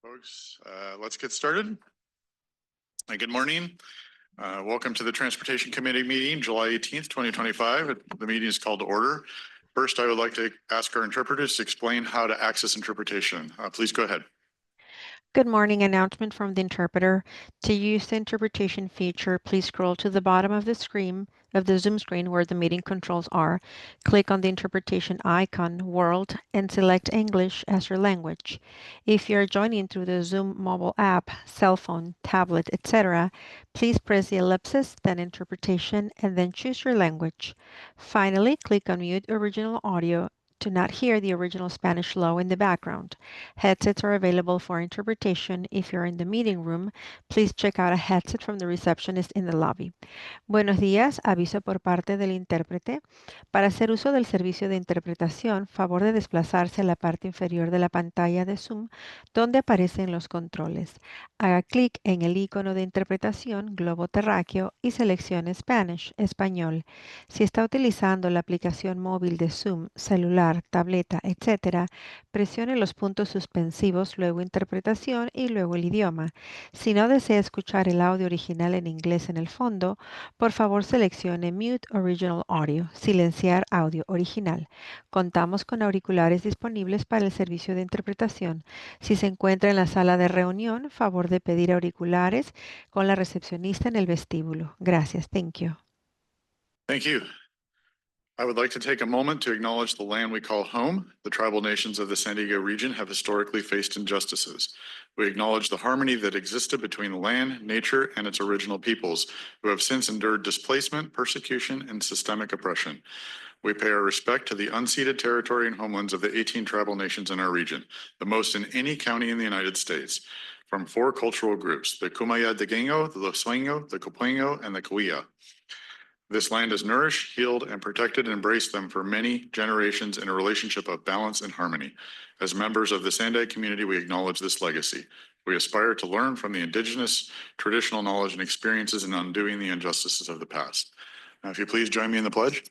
Folks, let's get started. Good morning. Welcome to the Transportation Committee meeting, July 18th, 2025. The meeting is called to order. First, I would like to ask our interpreters to explain how to access interpretation. Please go ahead. Good morning. Announcement from the interpreter. To use the interpretation feature, please scroll to the bottom of the screen of the Zoom screen where the meeting controls are. Click on the interpretation icon, World, and select English as your language. If you are joining through the Zoom mobile app, cell phone, tablet, etc., please press the ellipsis, then Interpretation, and then choose your language. Finally, click on Mute Original Audio to not hear the original Spanish law in the background. Headsets are available for interpretation. If you're in the meeting room, please check out a headset from the receptionist in the lobby. Buenos días, aviso por parte del intérprete. Para hacer uso del servicio de interpretación, favor de desplazarse a la parte inferior de la pantalla de Zoom, donde aparecen los controles. Haga clic en el icono de interpretación, globo terráqueo, y seleccione Spanish, español. Si está utilizando la aplicación móvil de Zoom, celular, tableta, etc., presione los puntos suspensivos, luego interpretación y luego el idioma. Si no desea escuchar el audio original en inglés en el fondo, por favor seleccione Mute Original Audio, silenciar audio original. Contamos con auriculares disponibles para el servicio de interpretación. Si se encuentra en la sala de reunión, favor de pedir auriculares con la recepcionista en el vestíbulo. Gracias. Thank you. Thank you. I would like to take a moment to acknowledge the land we call home. The tribal nations of the San Diego region have historically faced injustices. We acknowledge the harmony that existed between the land, nature, and its original peoples, who have since endured displacement, persecution, and systemic oppression. We pay our respect to the unceded territory and homelands of the 18 tribal nations in our region, the most in any county in the United States, from 4 cultural groups, the Kumeyaw-Digueño, the Loseño, the Copueño, and the Cahuilla. This land has nourished, healed, and protected and embraced them for many generations in a relationship of balance and harmony. As members of the SANDAG community, we acknowledge this legacy. We aspire to learn from the indigenous traditional knowledge and experiences in undoing the injustices of the past. Now, if you please join me in the pledge.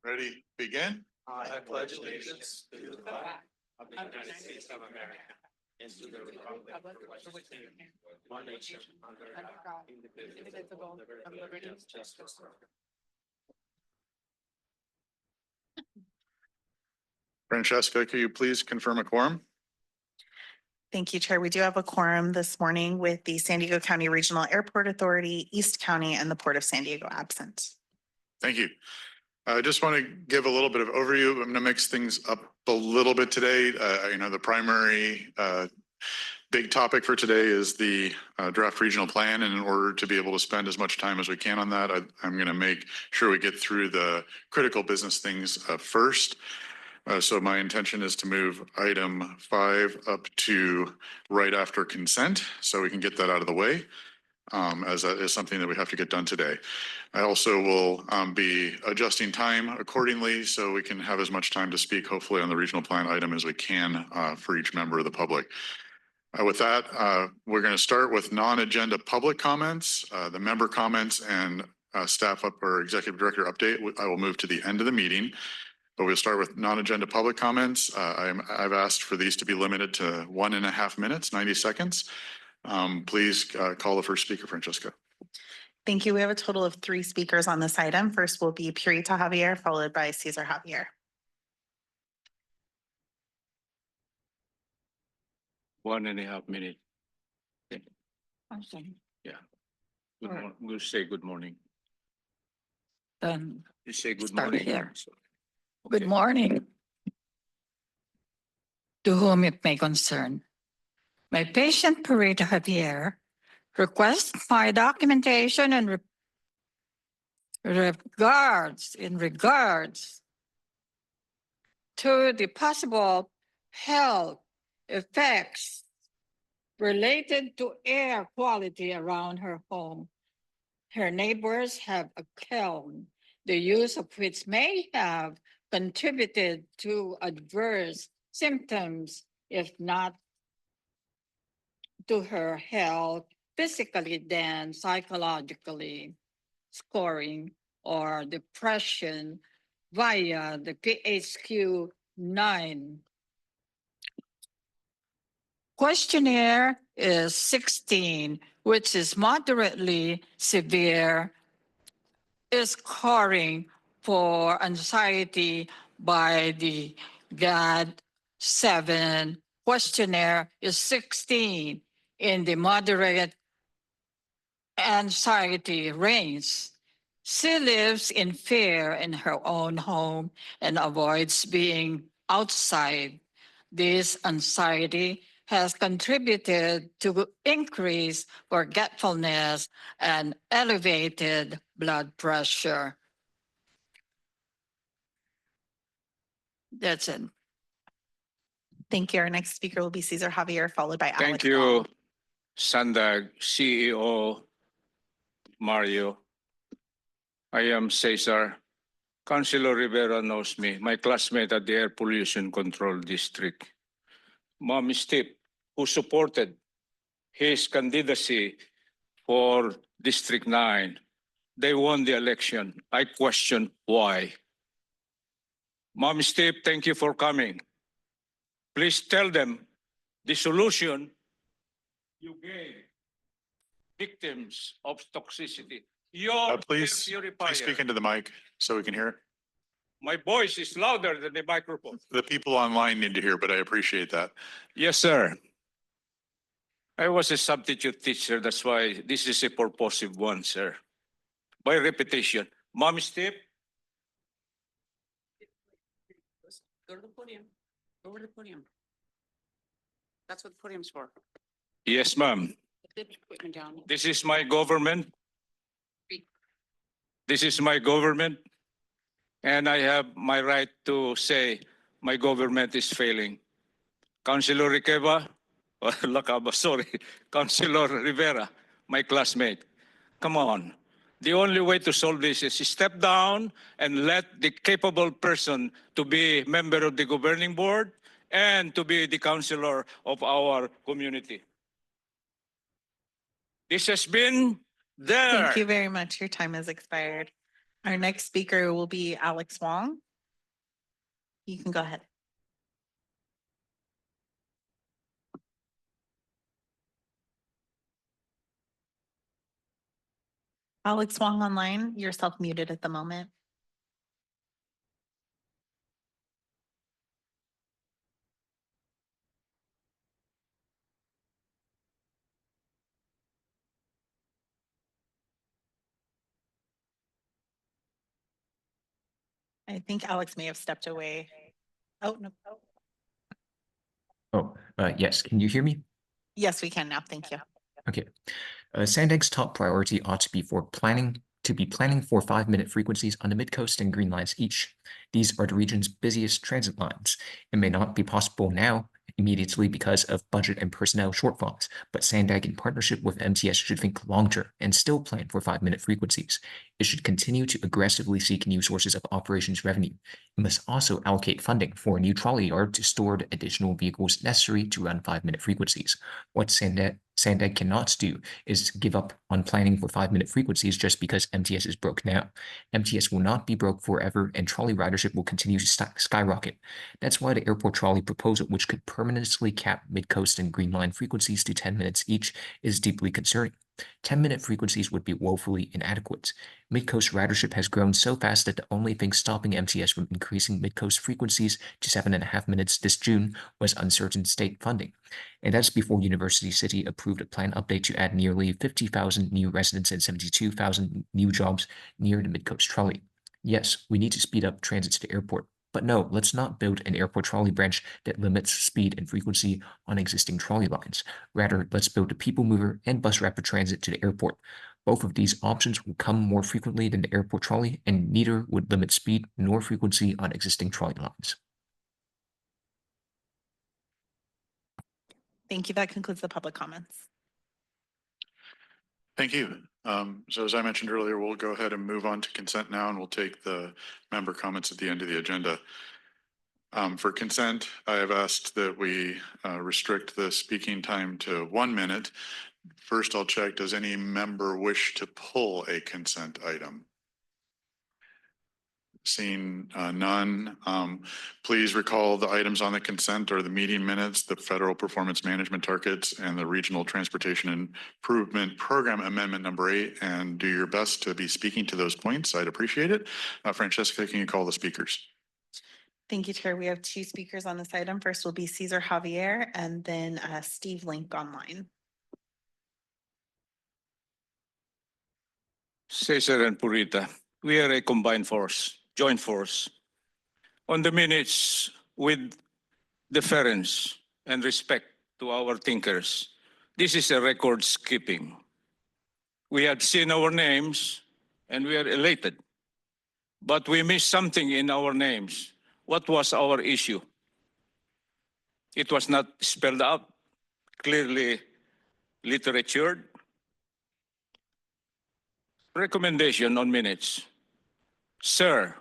Ready, begin. I pledge allegiance to the flag of the United States of America and to the republic for which it stands, one nation under God, indivisible, with liberty and justice. Francesca, could you please confirm a quorum? Thank you, Chair. We do have a quorum this morning with the San Diego County Regional Airport Authority, East County, and the Port of San Diego absent. Thank you. I just want to give a little bit of overview. I'm going to mix things up a little bit today. The primary big topic for today is the draft regional plan. And in order to be able to spend as much time as we can on that, I'm going to make sure we get through the critical business things first. So my intention is to move item 5 up to right after consent, so we can get that out of the way, as that is something that we have to get done today. I also will be adjusting time accordingly so we can have as much time to speak, hopefully, on the regional plan item as we can for each member of the public. With that, we're going to start with non-agenda public comments, the member comments, and staff up or executive director update. I will move to the end of the meeting, but we'll start with non-agenda public comments. I've asked for these to be limited to 1.5 minutes, 90 seconds. Please call the first speaker, Francesca. Thank you. We have a total of 3 speakers on this item. First will be Purita Javier, followed by Cesar Javier. 1.5 minutes. Yeah. Good morning. We'll say good morning. You say good morning. Here. Okay. Good morning. To whom it may concern. My patient, Purita Javier, requests my documentation and in regards to the possible health effects related to air quality around her home. Her neighbors have a kiln, the use of which may have contributed to adverse symptoms, if not to her health physically, then psychologically, scoring or depression via the PHQ-9 questionnaire is 16, which is moderately severe, is scoring for anxiety by the GAD-7. Questionnaire is 16 in the moderate anxiety range. She lives in fear in her own home and avoids being outside. This anxiety has contributed to increased forgetfulness and elevated blood pressure. That's it. Thank you. Our next speaker will be Cesar Javier, followed by Alex. Thank you, Wong. SANDAG CEO Mario. I am Cesar. Councilor Rivera knows me, my classmate at the Air Pollution Control District. Mommy Steve, who supported his candidacy for District 9. They won the election. I question why. Mommy Steve, thank you for coming. Please tell them the solution you gave victims of toxicity. Your Please air purifier. speak into the mic so we can hear. My voice is louder than the microphone. The people online need to hear, but I appreciate that. Yes, sir. I was a substitute teacher. That's why this is a purposive one, sir. By repetition. Mom, Steve? Go to the podium. Go over to the podium. That's what the podium's for. Yes, ma'am. Put the equipment down. This is my government. This is my government. And I have my right to say my government is failing. Councilor Riqueva, Lacaba, sorry, Councilor Rivera, my classmate. Come on. The only way to solve this is step down and let the capable person to be member of the governing board and to be the councilor of our community. This has been there. Thank you very much. Your time has expired. Our next speaker will be Alex Wong. You can go ahead. Alex Wong online, you're self-muted at the moment. I think Alex may have stepped away. Oh, no. Yes. Can you hear me? Yes, we can now. Thank you. Okay. SANDAG's top priority ought to be planning for 5-minute frequencies on the Mid-Coast and Green Lines each. These are the region's busiest transit lines. It may not be possible now immediately because of budget and personnel shortfalls, but SANDAG in partnership with MTS should think long-term and still plan for 5-minute frequencies. It should continue to aggressively seek new sources of operations revenue. It must also allocate funding for a new trolley yard to store the additional vehicles necessary to run 5-minute frequencies. What SANDAG cannot do is give up on planning for 5-minute frequencies just because MTS is broke now. MTS will not be broke forever, and trolley ridership will continue to skyrocket. That's why the airport trolley proposal, which could permanently cap Mid-Coast and Green Line frequencies to 10 minutes each, is deeply concerning. 10-minute frequencies would be woefully inadequate. Mid-Coast ridership has grown so fast that the only thing stopping MTS from increasing Mid-Coast frequencies to 7.5 minutes this June was uncertain state funding. And that's before University City approved a plan update to add nearly 50,000 new residents and 72,000 new jobs near the Mid-Coast trolley. Yes, we need to speed up transit to the airport. But no, let's not build an airport trolley branch that limits speed and frequency on existing trolley lines. Rather, let's build a people mover and bus rapid transit to the airport. Both of these options will come more frequently than the airport trolley, and neither would limit speed nor frequency on existing trolley lines. Thank you. That concludes the public comments. Thank you. So as I mentioned earlier, we'll go ahead and move on to consent now, and we'll take the member comments at the end of the agenda. For consent, I have asked that we restrict the speaking time to 1 minute. First, I'll check, does any member wish to pull a consent item? Seeing none, please recall the items on the consent are the meeting minutes, the federal performance management targets, and the regional transportation improvement program amendment number 8, and do your best to be speaking to those points. I'd appreciate it. Francesca, can you call the speakers? Thank you, Chair. We have 2 speakers on this item. First will be Cesar Javier and then Steve Link online. Cesar and Purita, we are a combined force, joint force. On the minutes, with deference and respect to our thinkers, this is a record skipping. We had seen our names and we are elated, but we missed something in our names. What was our issue? It was not spelled out, clearly literatured. Recommendation on minutes. Sir,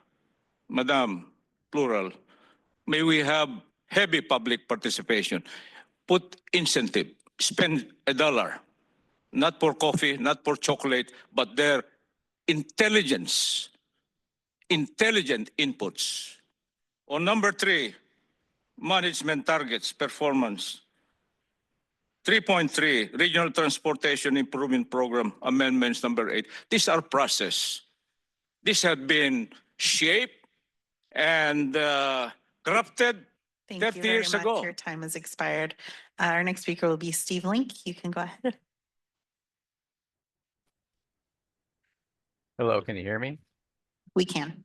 Madam, plural, may we have heavy public participation. Put incentive, spend $1, not for coffee, not for chocolate, but their intelligent inputs. On number 3, management targets, performance. 3.3, Regional Transportation Improvement Program Amendments number 8. These are process. These have been shaped and crafted Thank you 30 very years much. ago. Your time has expired. Our next speaker will be Steve Link. You can go ahead. Hello, can you hear me? We can.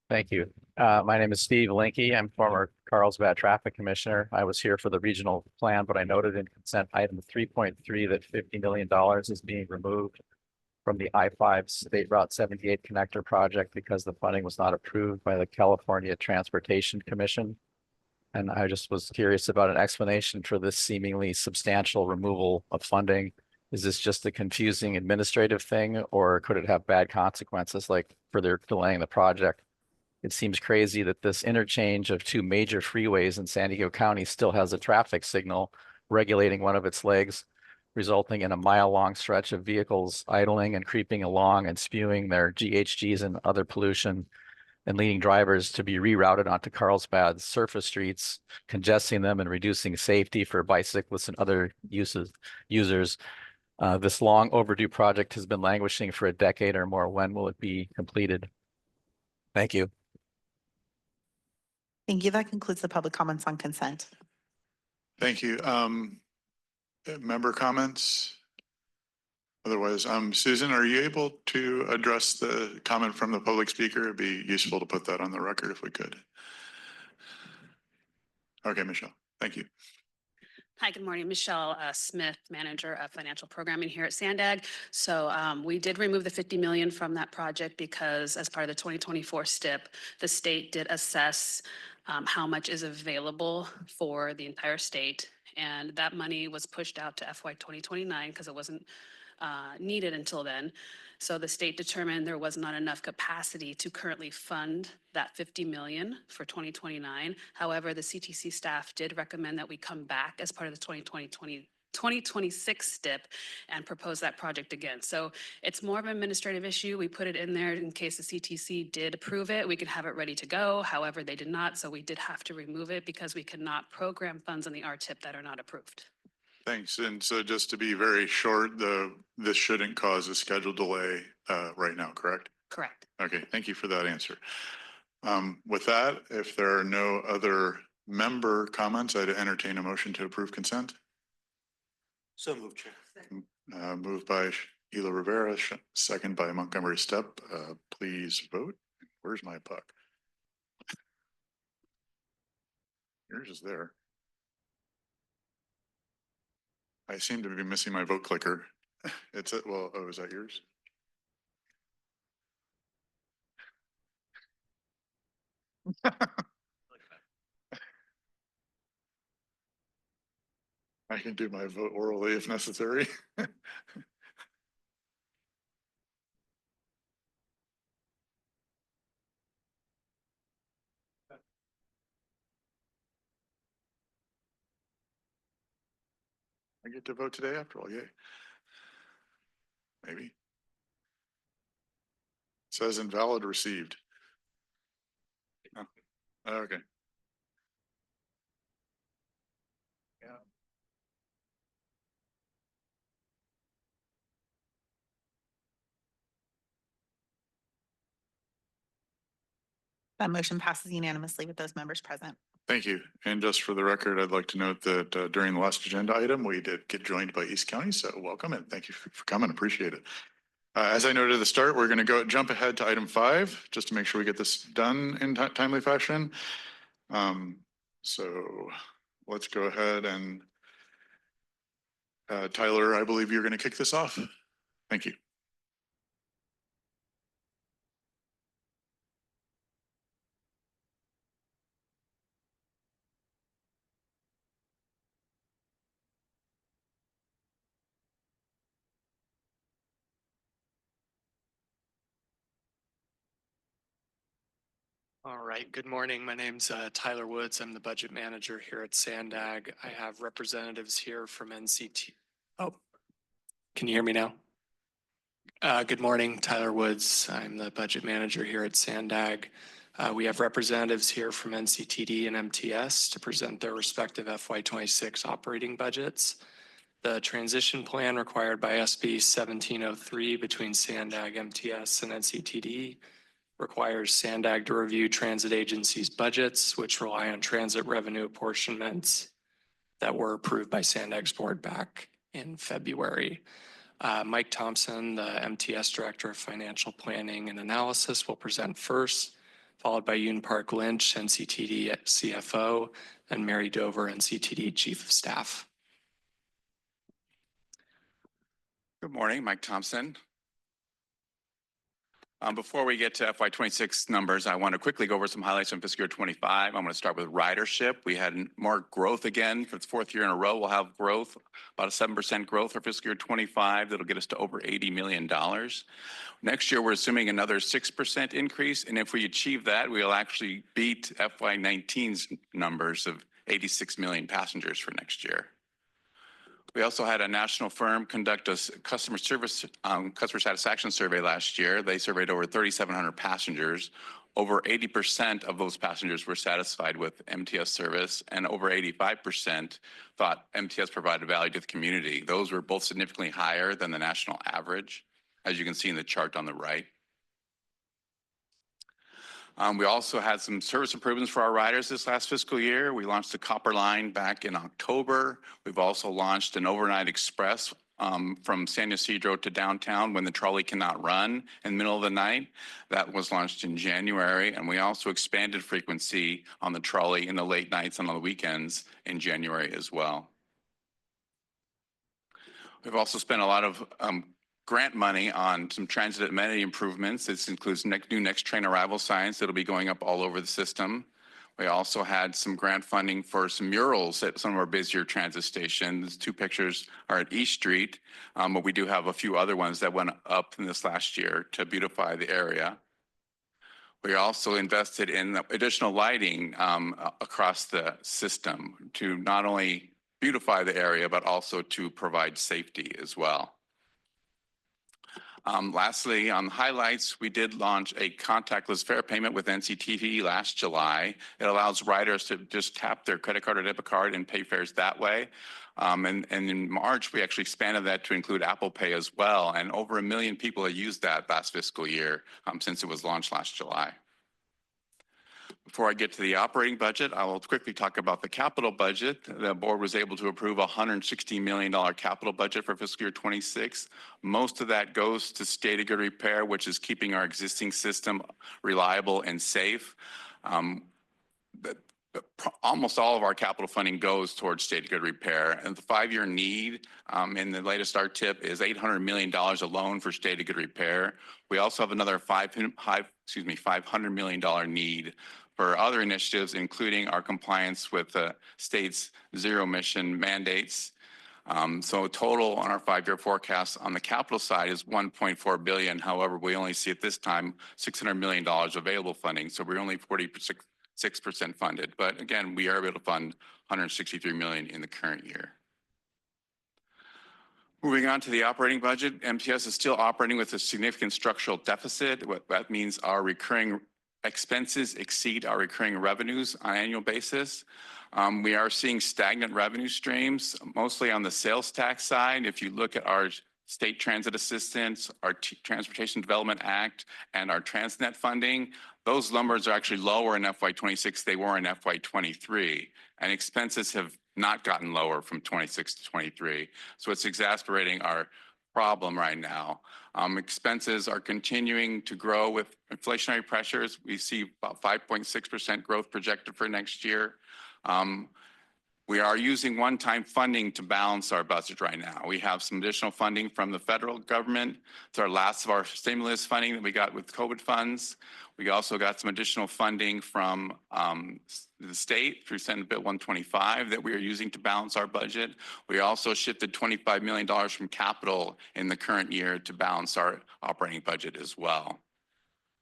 Thank you. My name is Steve Linky. I'm former Carlsbad Traffic Commissioner. I was here for the regional plan, but I noted in consent item 3.3 that $50 million is being removed from the I-5 State Route 78 connector project because the funding was not approved by the California Transportation Commission. And I just was curious about an explanation for this seemingly substantial removal of funding. Is this just a confusing administrative thing, or could it have bad consequences like further delaying the project? It seems crazy that this interchange of 2 major freeways in San Diego County still has a traffic signal regulating one of its legs, resulting in a mile-long stretch of vehicles idling and creeping along and spewing their GHGs and other pollution, and leading drivers to be rerouted onto Carlsbad's surface streets, congesting them and reducing safety for bicyclists and other users. This long overdue project has been languishing for a decade or more. When will it be completed? Thank you. Thank you. That concludes the public comments on consent. Thank you. Member comments? Otherwise, Susan, are you able to address the comment from the public speaker? It'd be useful to put that on the record if we could. Okay, Michelle, thank you. Hi, good morning. Michelle Smith, Manager of Financial Programming here at SANDAG. So we did remove the $50 million from that project because as part of the 2024 STIP, the state did assess how much is available for the entire state. And that money was pushed out to FY 2029 because it wasn't needed until then. So the state determined there was not enough capacity to currently fund that $50 million for 2029. However, the CTC staff did recommend that we come back as part of the 2026 STIP and propose that project again. So it's more of an administrative issue. We put it in there in case the CTC did approve it. We could have it ready to go. However, they did not. So we did have to remove it because we cannot program funds on the RTIP that are not approved. Thanks. And so just to be very short, this shouldn't cause a schedule delay right now, correct? Correct. Okay, thank you for that answer. With that, if there are no other member comments, I'd entertain a motion to approve consent. So moved, Chair. Moved by Sheila Rivera, second by Montgomery Stepp. Please vote. Where's my puck? Yours is there. I seem to be missing my vote clicker. Well, oh, is that yours? I can do my vote orally if necessary. I get to vote today after all, yay. Maybe. It says invalid received. Okay. That motion passes unanimously with those members present. Thank you. And just for the record, I'd like to note that during the last agenda item, we did get joined by East County. So welcome and thank you for coming. Appreciate it. As I noted at the start, we're going to jump ahead to item 5, just to make sure we get this done in timely fashion. So let's go ahead and Tyler, I believe you're going to kick this off. Thank you. All right, good morning. My name's Tyler Woods. I'm the budget manager here at SANDAG. I have representatives here from NCT. Oh, can you hear me now? Good morning, Tyler Woods. I'm the budget manager here at SANDAG. We have representatives here from NCTD and MTS to present their respective FY26 operating budgets. The transition plan required by SB 1703 between SANDAG, MTS, and NCTD requires SANDAG to review transit agencies' budgets, which rely on transit revenue apportionments that were approved by SANDAG's board back in February. Mike Thompson, the MTS Director of Financial Planning and Analysis, will present first, followed by Yoon Park Lynch, NCTD CFO, and Mary Dover, NCTD Chief of Staff. Good morning, Mike Thompson. Before we get to FY26 numbers, I want to quickly go over some highlights from fiscal year 25. I'm going to start with ridership. We had more growth again for the 4th year in a row. We'll have growth, about a 7% growth for fiscal year 25. That'll get us to over $80 million. Next year, we're assuming another 6% increase. And if we achieve that, we'll actually beat FY19's numbers of 86 million passengers for next year. We also had a national firm conduct a customer satisfaction survey last year. They surveyed over 3,700 passengers. Over 80% of those passengers were satisfied with MTS service, and over 85% thought MTS provided value to the community. Those were both significantly higher than the national average, as you can see in the chart on the right. We also had some service improvements for our riders this last fiscal year. We launched the Copper Line back in October. We've also launched an overnight express from San Ysidro to downtown when the trolley cannot run in the middle of the night. That was launched in January. And we also expanded frequency on the trolley in the late nights and on the weekends in January as well. We've also spent a lot of grant money on some transit amenity improvements. This includes new next train arrival signs that'll be going up all over the system. We also had some grant funding for some murals at some of our busier transit stations. 2 pictures are at East Street, but we do have a few other ones that went up in this last year to beautify the area. We also invested in additional lighting across the system to not only beautify the area, but also to provide safety as well. Lastly, on highlights, we did launch a contactless fare payment with NCTD last July. It allows riders to just tap their credit card or debit card and pay fares that way. And in March, we actually expanded that to include Apple Pay as well. And over 1 million people have used that last fiscal year since it was launched last July. Before I get to the operating budget, I will quickly talk about the capital budget. The board was able to approve a $160 million capital budget for fiscal year 26. Most of that goes to state of good repair, which is keeping our existing system reliable and safe. Almost all of our capital funding goes towards state of good repair. And the 5-year need in the latest RTIP is $800 million alone for state of good repair. We also have another $500 million need for other initiatives, including our compliance with the state's zero emission mandates. So total on our 5-year forecast on the capital side is $1.4 billion. However, we only see at this time $600 million available funding. So we're only 46% funded. But again, we are able to fund $163 million in the current year. Moving on to the operating budget, MTS is still operating with a significant structural deficit. What that means, our recurring expenses exceed our recurring revenues on an annual basis. We are seeing stagnant revenue streams, mostly on the sales tax side. If you look at our state transit assistance, our Transportation Development Act, and our Transnet funding, those numbers are actually lower in FY26 they were in FY23, and expenses have not gotten lower from 26 to 23. So it's exacerbating our problem right now. Expenses are continuing to grow with inflationary pressures. We see about 5.6% growth projected for next year. We are using one-time funding to balance our budget right now. We have some additional funding from the federal government. It's our last of our stimulus funding that we got with COVID funds. We also got some additional funding from the state through Senate Bill 125 that we are using to balance our budget. We also shifted $25 million from capital in the current year to balance our operating budget as well.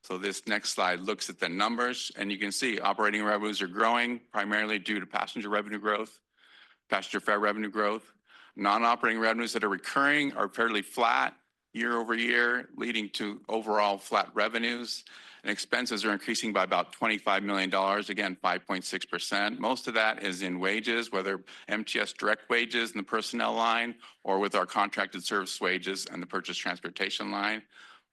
So this next slide looks at the numbers, and you can see operating revenues are growing primarily due to passenger revenue growth, passenger fare revenue growth. Non-operating revenues that are recurring are fairly flat year over year, leading to overall flat revenues. And expenses are increasing by about $25 million, again, 5.6%. Most of that is in wages, whether MTS direct wages in the personnel line or with our contracted service wages and the purchase transportation line.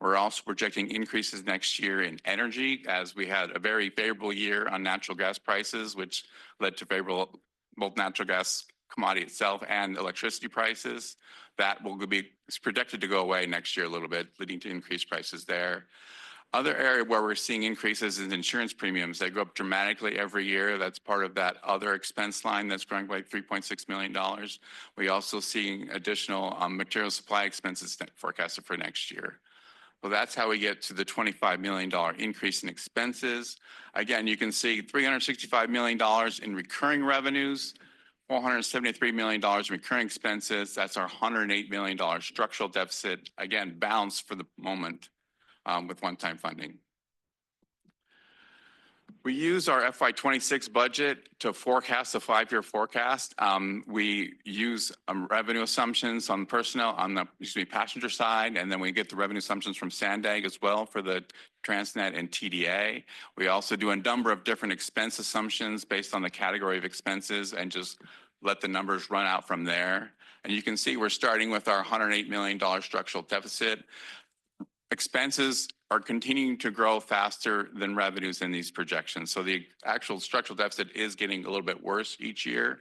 We're also projecting increases next year in energy as we had a very favorable year on natural gas prices, which led to favorable both natural gas commodity itself and electricity prices. That will be projected to go away next year a little bit, leading to increased prices there. Other area where we're seeing increases is insurance premiums. They go up dramatically every year. That's part of that other expense line that's growing by $3.6 million. We also see additional material supply expenses forecasted for next year. Well, that's how we get to the $25 million increase in expenses. Again, you can see $365 million in recurring revenues, $473 million in recurring expenses. That's our $108 million structural deficit, again, balanced for the moment with one-time funding. We use our FY26 budget to forecast a 5-year forecast. We use revenue assumptions on personnel on the passenger side, and then we get the revenue assumptions from SANDAG as well for the Transnet and TDA. We also do a number of different expense assumptions based on the category of expenses and just let the numbers run out from there. And you can see we're starting with our $108 million structural deficit. Expenses are continuing to grow faster than revenues in these projections. So the actual structural deficit is getting a little bit worse each year.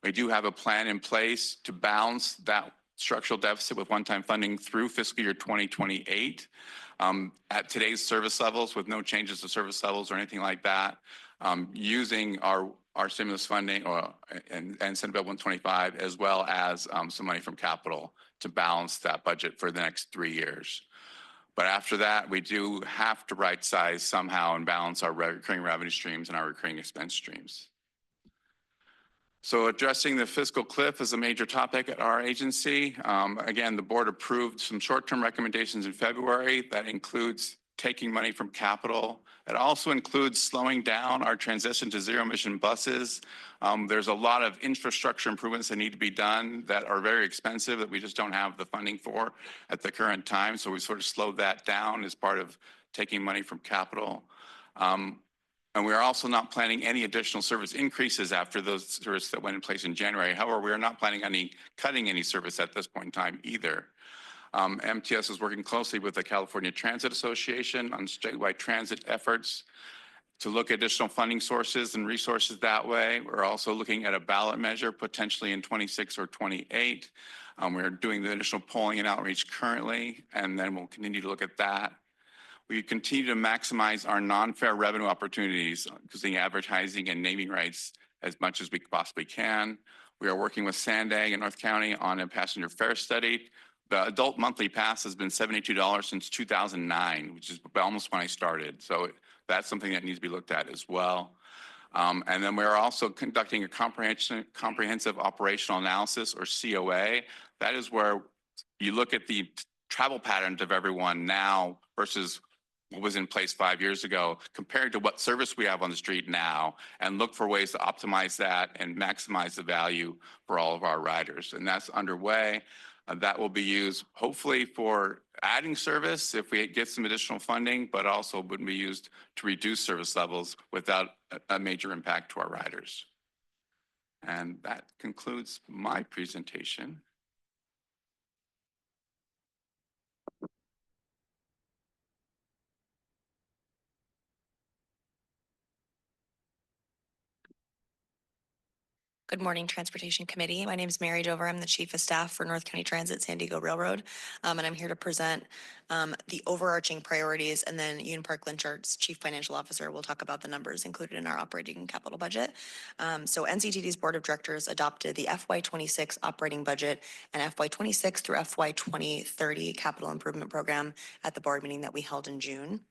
We do have a plan in place to balance that structural deficit with one-time funding through fiscal year 2028. At today's service levels, with no changes to service levels or anything like that, using our stimulus funding and Senate Bill 125, as well as some money from capital to balance that budget for the next 3 years. But after that, we do have to right size somehow and balance our recurring revenue streams and our recurring expense streams. So addressing the fiscal cliff is a major topic at our agency. Again, the board approved some short-term recommendations in February. That includes taking money from capital. It also includes slowing down our transition to zero-emission buses. There's a lot of infrastructure improvements that need to be done that are very expensive that we just don't have the funding for at the current time. So we sort of slowed that down as part of taking money from capital. And we are also not planning any additional service increases after those services that went in place in January. However, we are not planning on cutting any service at this point in time either. MTS is working closely with the California Transit Association on statewide transit efforts to look at additional funding sources and resources that way. We're also looking at a ballot measure potentially in 26 or 28. We're doing the initial polling and outreach currently, and then we'll continue to look at that. We continue to maximize our non-fare revenue opportunities using advertising and naming rights as much as we possibly can. We are working with SANDAG in North County on a passenger fare study. The adult monthly pass has been $72 since 2009, which is almost when I started. So that's something that needs to be looked at as well. And then we're also conducting a comprehensive operational analysis, or COA. That is where you look at the travel patterns of everyone now versus what was in place 5 years ago, compared to what service we have on the street now, and look for ways to optimize that and maximize the value for all of our riders. And that's underway. That will be used hopefully for adding service if we get some additional funding, but also would be used to reduce service levels without a major impact to our riders. And that concludes my presentation. Good morning, Transportation Committee. My name is Mary Dover. I'm the Chief of Staff for North County Transit San Diego Railroad. And I'm here to present the overarching priorities, and then Yoon Park Lynchart's Chief Financial Officer will talk about the numbers included in our operating and capital budget. So NCTD's Board of Directors adopted the FY26 operating budget and FY26 through FY2030 capital improvement program at the board meeting that we held in June.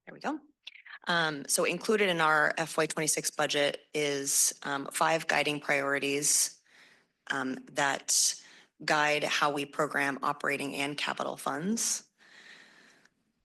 There we go. So included in our FY26 budget is 5 guiding priorities that guide how we program operating and capital funds.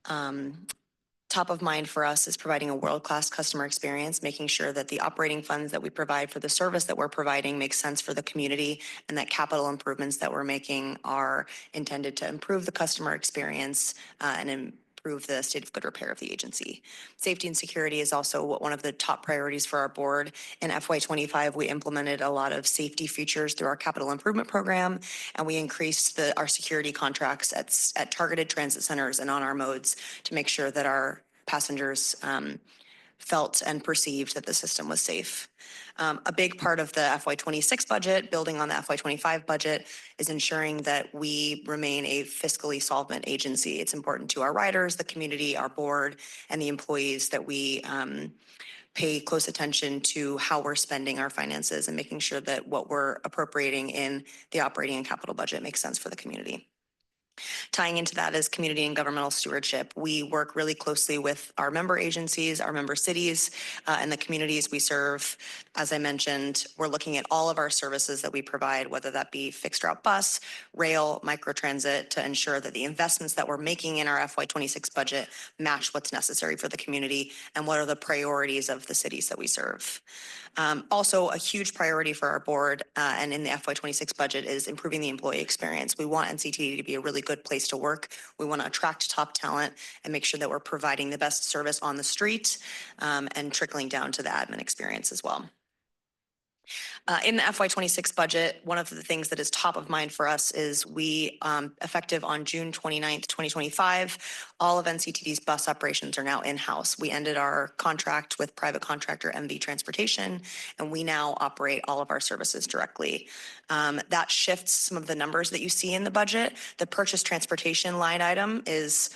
Top of mind for us is providing a world-class customer experience, making sure that the operating funds that we provide for the service that we're providing makes sense for the community, and that capital improvements that we're making are intended to improve the customer experience and improve the state of good repair of the agency. Safety and security is also one of the top priorities for our board. In FY25, we implemented a lot of safety features through our capital improvement program, and we increased our security contracts at targeted transit centers and on our modes to make sure that our passengers felt and perceived that the system was safe. A big part of the FY26 budget, building on the FY25 budget, is ensuring that we remain a fiscally solvent agency. It's important to our riders, the community, our board, and the employees that we pay close attention to how we're spending our finances and making sure that what we're appropriating in the operating and capital budget makes sense for the community. Tying into that is community and governmental stewardship. We work really closely with our member agencies, our member cities, and the communities we serve. As I mentioned, we're looking at all of our services that we provide, whether that be fixed route bus, rail, microtransit, to ensure that the investments that we're making in our FY26 budget match what's necessary for the community and what are the priorities of the cities that we serve. Also, a huge priority for our board and in the FY26 budget is improving the employee experience. We want NCTD to be a really good place to work. We want to attract top talent and make sure that we're providing the best service on the street and trickling down to the admin experience as well. In the FY26 budget, one of the things that is top of mind for us is we, effective on June 29th, 2025, all of NCTD's bus operations are now in-house. We ended our contract with private contractor MV Transportation, and we now operate all of our services directly. That shifts some of the numbers that you see in the budget. The purchase transportation line item is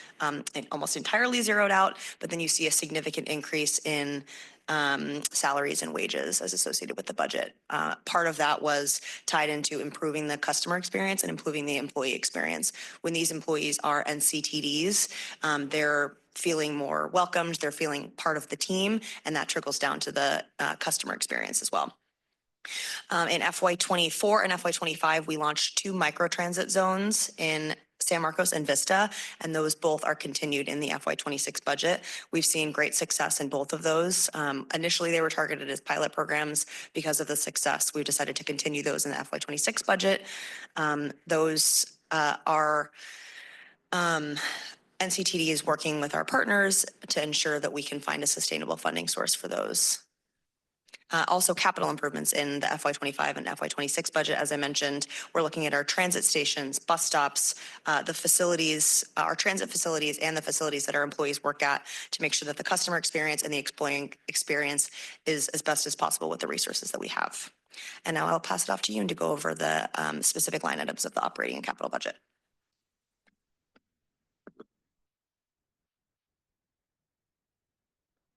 almost entirely zeroed out, but then you see a significant increase in salaries and wages as associated with the budget. Part of that was tied into improving the customer experience and improving the employee experience. When these employees are NCTDs, they're feeling more welcomed, they're feeling part of the team, and that trickles down to the customer experience as well. In FY24 and FY25, we launched 2 microtransit zones in San Marcos and Vista, and those both are continued in the FY26 budget. We've seen great success in both of those. Initially, they were targeted as pilot programs. Because of the success, we've decided to continue those in the FY26 budget. Those are NCTD is working with our partners to ensure that we can find a sustainable funding source for those. Also, capital improvements in the FY25 and FY26 budget. As I mentioned, we're looking at our transit stations, bus stops, the facilities, our transit facilities, and the facilities that our employees work at to make sure that the customer experience and the employee experience is as best as possible with the resources that we have. And now I'll pass it off to you to go over the specific line items of the operating and capital budget.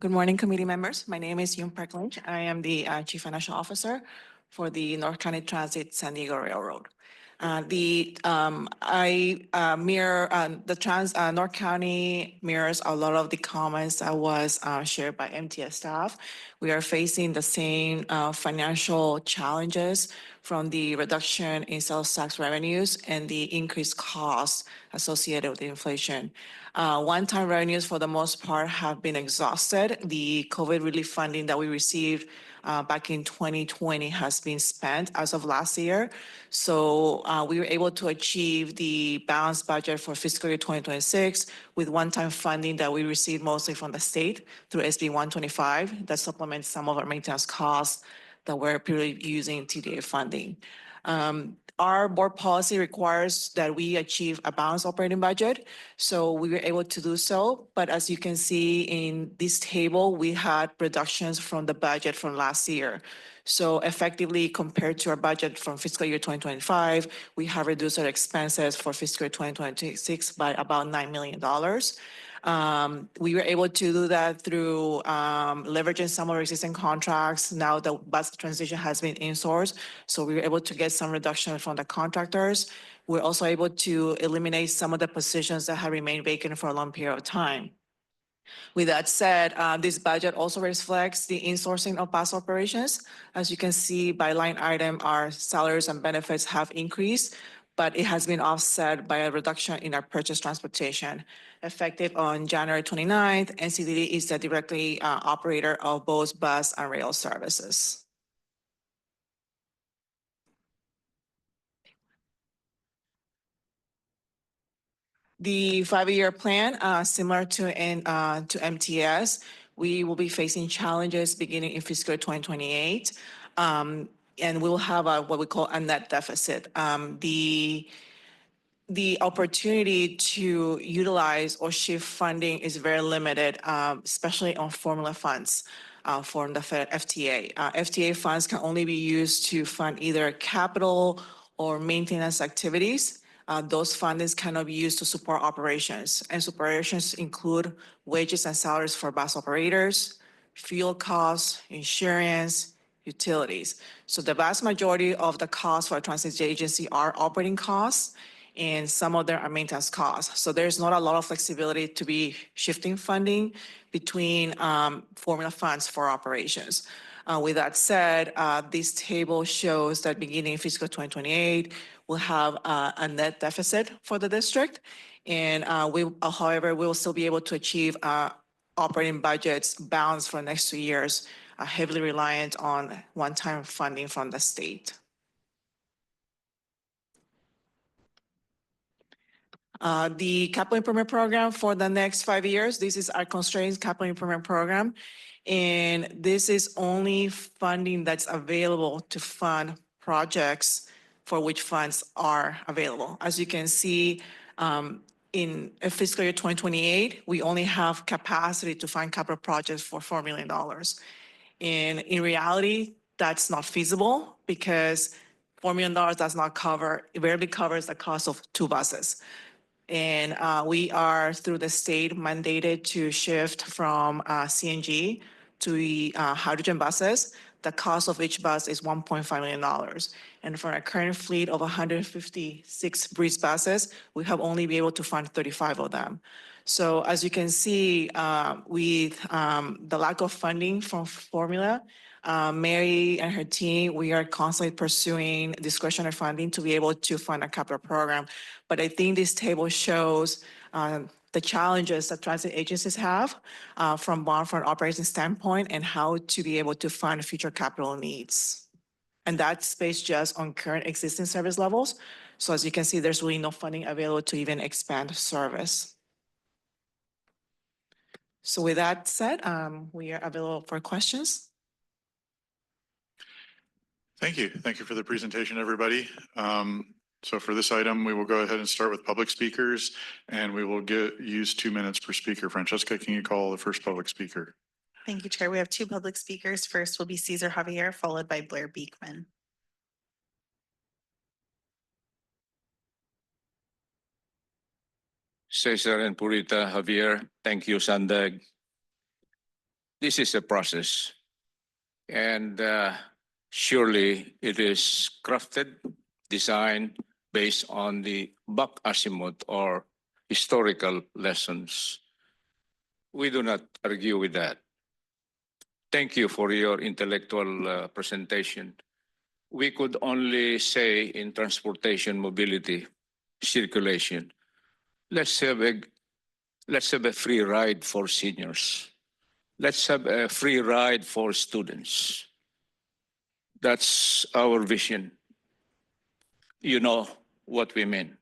Good morning, committee members. My name is Yoon Park Lynch. I am the Chief Financial Officer for the North County Transit San Diego Railroad. North County mirrors a lot of the comments that was shared by MTS staff. We are facing the same financial challenges from the reduction in sales tax revenues and the increased costs associated with the inflation. One-time revenues, for the most part, have been exhausted. The COVID relief funding that we received back in 2020 has been spent as of last year. So we were able to achieve the balanced budget for fiscal year 2026 with one-time funding that we received mostly from the state through SB 125 that supplements some of our maintenance costs that we're purely using TDA funding. Our board policy requires that we achieve a balanced operating budget, so we were able to do so. But as you can see in this table, we had reductions from the budget from last year. So effectively, compared to our budget from fiscal year 2025, we have reduced our expenses for fiscal year 2026 by about $9 million. We were able to do that through leveraging some of our existing contracts. Now the bus transition has been insourced, so we were able to get some reduction from the contractors. We're also able to eliminate some of the positions that have remained vacant for a long period of time. With that said, this budget also reflects the insourcing of bus operations. As you can see by line item, our salaries and benefits have increased, but it has been offset by a reduction in our purchase transportation. Effective on January 29th, NCDD is the directly operator of both bus and rail services. The 5-year plan, similar to MTS, we will be facing challenges beginning in fiscal 2028. And we will have what we call a net deficit. The opportunity to utilize or shift funding is very limited, especially on formula funds from the FTA. FTA funds can only be used to fund either capital or maintenance activities. Those fundings cannot be used to support operations, and operations include wages and salaries for bus operators, fuel costs, insurance, utilities. So the vast majority of the costs for a transit agency are operating costs, and some of them are maintenance costs. So there's not a lot of flexibility to be shifting funding between formula funds for operations. With that said, this table shows that beginning fiscal 2028, we'll have a net deficit for the district. And however, we will still be able to achieve operating budgets balanced for the next 2 years, heavily reliant on one-time funding from the state. The capital improvement program for the next 5 years, this is our constrained capital improvement program. And this is only funding that's available to fund projects for which funds are available. As you can see, in fiscal year 2028, we only have capacity to fund capital projects for $4 million. And in reality, that's not feasible because $4 million does not cover, it barely covers the cost of 2 buses. And we are, through the state, mandated to shift from CNG to hydrogen buses. The cost of each bus is $1.5 million. And for our current fleet of 156 Breeze buses, we have only been able to fund 35 of them. So as you can see, with the lack of funding from formula, Mary and her team, we are constantly pursuing discretionary funding to be able to fund a capital program. But I think this table shows the challenges that transit agencies have from an operating standpoint and how to be able to fund future capital needs. And that's based just on current existing service levels. So as you can see, there's really no funding available to even expand service. So with that said, we are available for questions. Thank you. Thank you for the presentation, everybody. So for this item, we will go ahead and start with public speakers, and we will use 2 minutes per speaker. Francesca, can you call the first public speaker? Thank you, Chair. We have 2 public speakers. First will be Cesar Javier, followed by Blair Beekman. Cesar and Purita Javier, thank you, SANDAG. This is a process, and surely it is crafted, designed based on the back azimuth or historical lessons. We do not argue with that. Thank you for your intellectual presentation. We could only say in transportation, mobility, circulation, let's have a Let's have a free ride for seniors. Let's have a free ride for students. That's our vision. You know what we mean.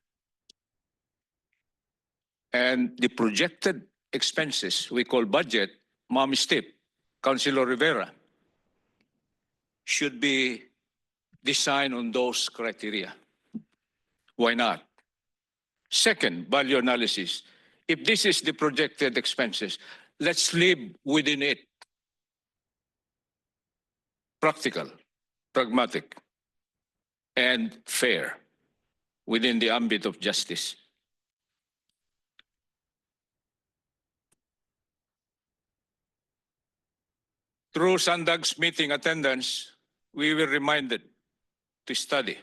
And the projected expenses we call budget, Mom Steve, Councilor Rivera, should be designed on those criteria. Why not? Second, value analysis. If this is the projected expenses, let's live within it. Practical, pragmatic, and fair within the ambit of justice. Through SANDAG's meeting attendance, we were reminded to study.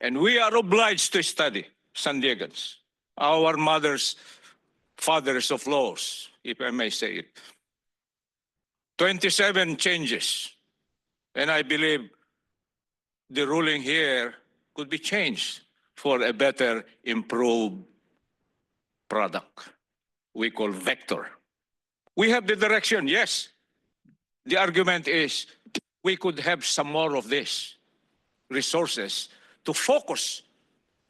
And we are obliged to study, San Diegans, our mothers, fathers of laws, if I may say it. 27 changes. And I believe the ruling here could be changed for a better, improved product we call vector. We have the direction, yes. The argument is we could have some more of this resources to focus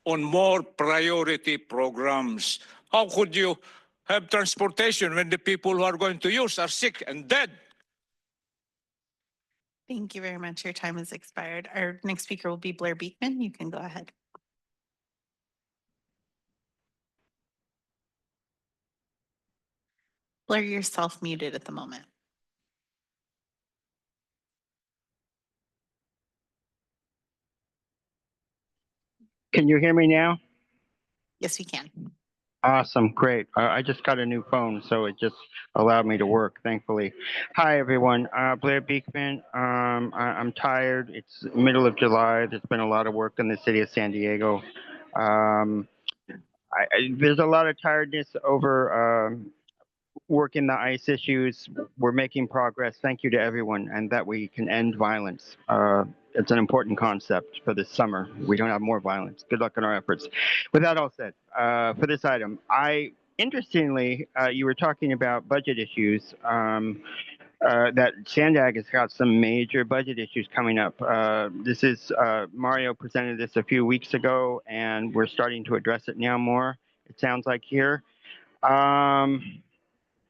on more priority programs. How could you have transportation when the people who are going to use are sick and dead? Thank you very much. Your time has expired. Our next speaker will be Blair Beekman. You can go ahead. Blair, you're self-muted at the moment. Can you hear me now? Yes, we can. Awesome, great. I just got a new phone, so it just allowed me to work, thankfully. Hi, everyone. Blair Beekman. I'm tired. It's middle of July. There's been a lot of work in the city of San Diego. There's a lot of tiredness over working the ICE issues. We're making progress. Thank you to everyone, and that we can end violence. It's an important concept for this summer. We don't have more violence. Good luck in our efforts. With that all said, for this item, interestingly, you were talking about budget issues. That SANDAG has got some major budget issues coming up. Mario presented this a few weeks ago, and we're starting to address it now more, it sounds like here.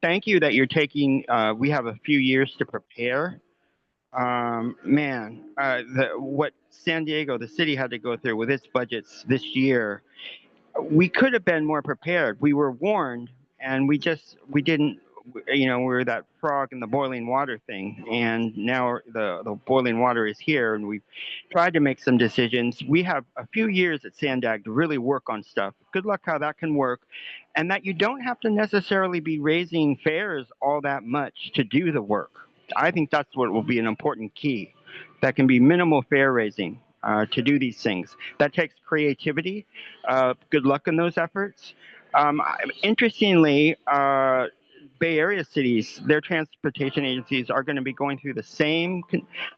Thank you that you're taking, we have a few years to prepare. What San Diego, the city had to go through with its budgets this year, we could have been more prepared. We were warned, and we didn't, we're that frog in the boiling water thing. And now the boiling water is here, and we've tried to make some decisions. We have a few years at SANDAG to really work on stuff. Good luck how that can work. And that you don't have to necessarily be raising fares all that much to do the work. I think that's what will be an important key. That can be minimal fare raising to do these things. That takes creativity. Good luck in those efforts. Interestingly, Bay Area cities, their transportation agencies are going to be going through the same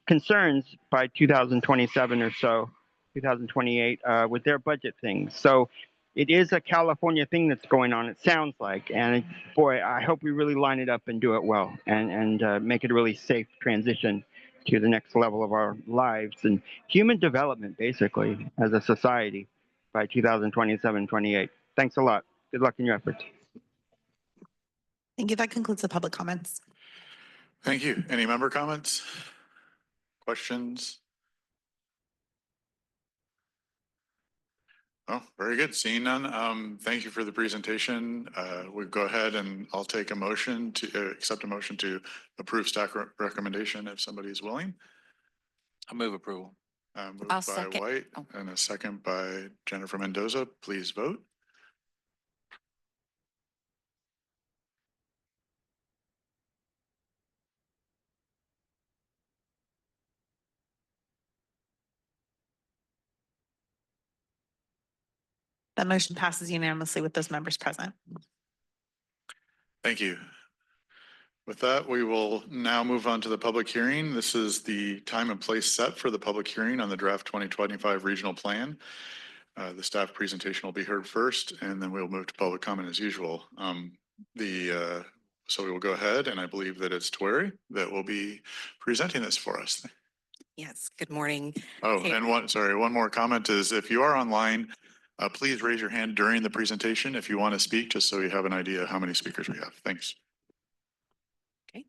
concerns by 2027 or so, 2028, with their budget things. So it is a California thing that's going on, it sounds like. And boy, I hope we really line it up and do it well and make it a really safe transition to the next level of our lives and human development, basically, as a society by 2027, 28. Thanks a lot. Good luck in your efforts. Thank you. That concludes the public comments. Thank you. Any member comments? Questions? Oh, very good. Seeing none. Thank you for the presentation. We'll go ahead and I'll take a motion to accept a motion to approve staff recommendation if somebody is willing. I move approval. Moved I'll by second. White and a second by Jennifer Mendoza. Please vote. That motion passes unanimously with those members present. Thank you. With that, we will now move on to the public hearing. This is the time and place set for the public hearing on the draft 2025 regional plan. The staff presentation will be heard first, and then we'll move to public comment as usual. So we will go ahead, and I believe that it's Tweri that will be presenting this for us. Yes, good morning. Oh, Hey. and one more comment is if you are online, please raise your hand during the presentation if you want to speak, just so you have an idea of how many speakers we have. Thanks. Okay.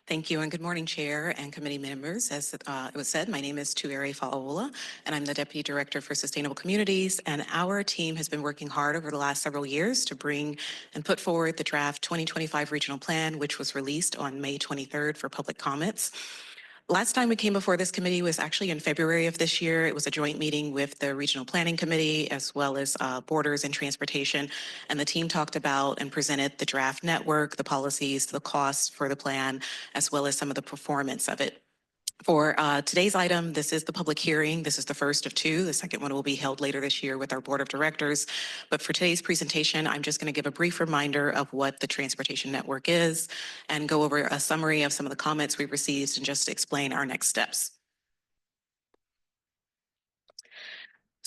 Thank you and good morning, Chair and committee members. As it was said, my name is Tueri Fa'aola, and I'm the Deputy Director for Sustainable Communities. And our team has been working hard over the last several years to bring and put forward the draft 2025 Regional Plan, which was released on May 23rd for public comments. Last time we came before this committee was actually in February of this year. It was a joint meeting with the Regional Planning Committee as well as Borders and Transportation. And the team talked about and presented the draft network, the policies, the costs for the plan, as well as some of the performance of it. For today's item, this is the public hearing. This is the first of two. The second one will be held later this year with our Board of Directors. But for today's presentation, I'm just going to give a brief reminder of what the transportation network is and go over a summary of some of the comments we've received and just explain our next steps.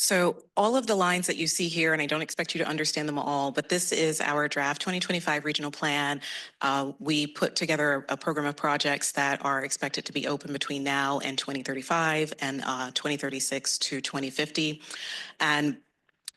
So all of the lines that you see here, and I don't expect you to understand them all, but this is our draft 2025 regional plan. We put together a program of projects that are expected to be open between now and 2035 and 2036 to 2050. And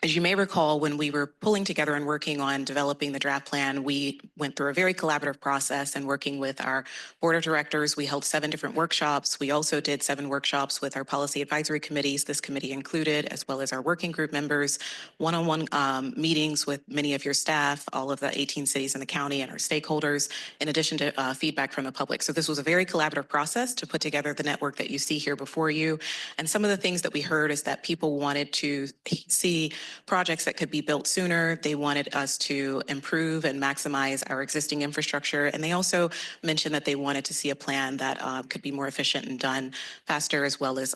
as you may recall, when we were pulling together and working on developing the draft plan, we went through a very collaborative process and working with our board of directors. We held 7 different workshops. We also did 7 workshops with our policy advisory committees, this committee included, as well as our working group members, one-on-one meetings with many of your staff, all of the 18 cities in the county and our stakeholders, in addition to feedback from the public. So this was a very collaborative process to put together the network that you see here before you. And some of the things that we heard is that people wanted to see projects that could be built sooner. They wanted us to improve and maximize our existing infrastructure. And they also mentioned that they wanted to see a plan that could be more efficient and done faster, as well as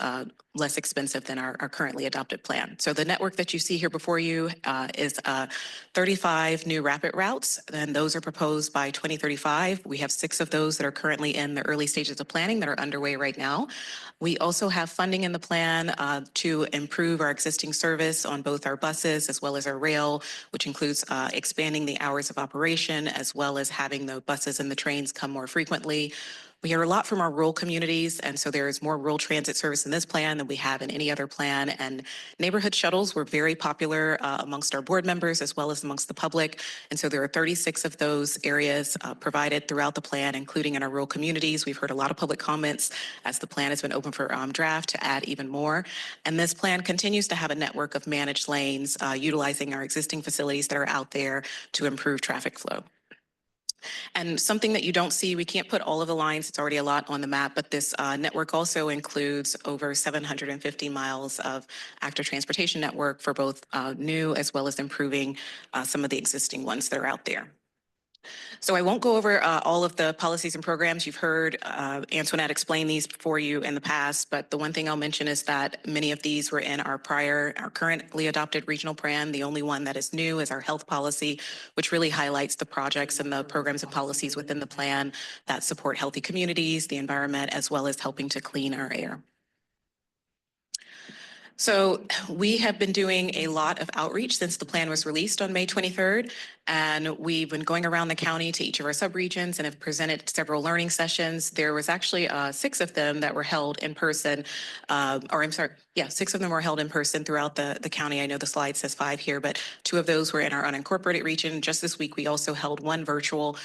less expensive than our currently adopted plan. So the network that you see here before you is 35 new rapid routes, and those are proposed by 2035. We have 6 of those that are currently in the early stages of planning that are underway right now. We also have funding in the plan to improve our existing service on both our buses as well as our rail, which includes expanding the hours of operation as well as having the buses and the trains come more frequently. We hear a lot from our rural communities, and so there is more rural transit service in this plan than we have in any other plan. And neighborhood shuttles were very popular amongst our board members as well as amongst the public. And so there are 36 of those areas provided throughout the plan, including in our rural communities. We've heard a lot of public comments as the plan has been open for draft to add even more. And this plan continues to have a network of managed lanes utilizing our existing facilities that are out there to improve traffic flow. And something that you don't see, we can't put all of the lines, it's already a lot on the map, but this network also includes over 750 miles of active transportation network for both new as well as improving some of the existing ones that are out there. So I won't go over all of the policies and programs. You've heard Antoinette explain these for you in the past, but the one thing I'll mention is that many of these were in our currently adopted regional plan. The only one that is new is our health policy, which really highlights the projects and the programs and policies within the plan that support healthy communities, the environment, as well as helping to clean our air. So we have been doing a lot of outreach since the plan was released on May 23rd, and we've been going around the county to each of our subregions and have presented several learning sessions. There was actually 6 of them that were held in person, 6 of them were held in person throughout the county. I know the slide says 5 here, but 2 of those were in our unincorporated region. Just this week, we also held one virtual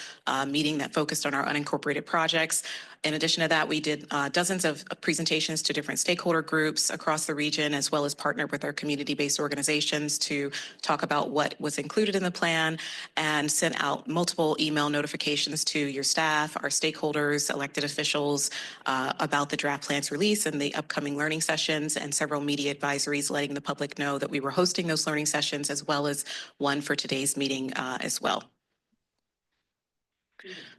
meeting that focused on our unincorporated projects. In addition to that, we did dozens of presentations to different stakeholder groups across the region, as well as partnered with our community-based organizations to talk about what was included in the plan and sent out multiple email notifications to your staff, our stakeholders, elected officials about the draft plan's release and the upcoming learning sessions, and several media advisories letting the public know that we were hosting those learning sessions, as well as one for today's meeting as well.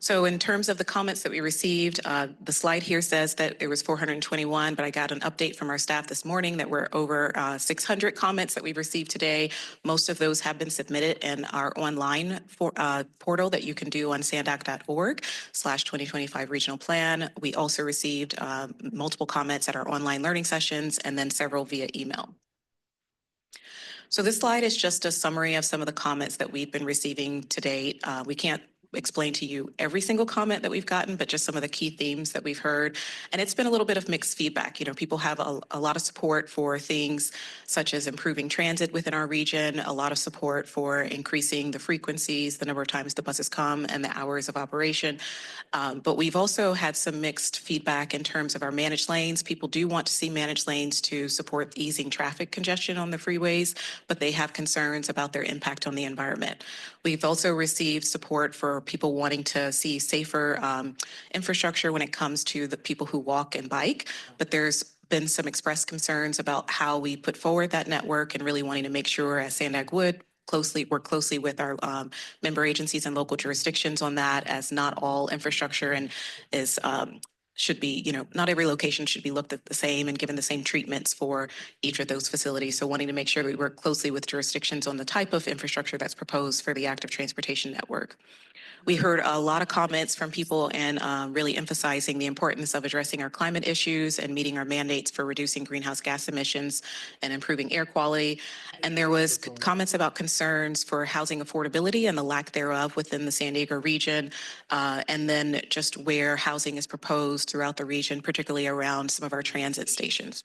So in terms of the comments that we received, the slide here says that there was 421, but I got an update from our staff this morning that we're over 600 comments that we've received today. Most of those have been submitted in our online portal that you can do on sandag.org/2025 regional plan. We also received multiple comments at our online learning sessions and then several via email. So this slide is just a summary of some of the comments that we've been receiving to date. We can't explain to you every single comment that we've gotten, but just some of the key themes that we've heard. And it's been a little bit of mixed feedback. You know, people have a lot of support for things such as improving transit within our region, a lot of support for increasing the frequencies, the number of times the buses come, and the hours of operation. But we've also had some mixed feedback in terms of our managed lanes. People do want to see managed lanes to support easing traffic congestion on the freeways, but they have concerns about their impact on the environment. We've also received support for people wanting to see safer infrastructure when it comes to the people who walk and bike, but there's been some expressed concerns about how we put forward that network and really wanting to make sure, as SANDAG would, work closely with our member agencies and local jurisdictions on that, as not all infrastructure and is should be, you know, not every location should be looked at the same and given the same treatments for each of those facilities. So wanting to make sure we work closely with jurisdictions on the type of infrastructure that's proposed for the active transportation network. We heard a lot of comments from people and really emphasizing the importance of addressing our climate issues and meeting our mandates for reducing greenhouse gas emissions and improving air quality. And there was comments about concerns for housing affordability and the lack thereof within the San Diego region, and then just where housing is proposed throughout the region, particularly around some of our transit stations.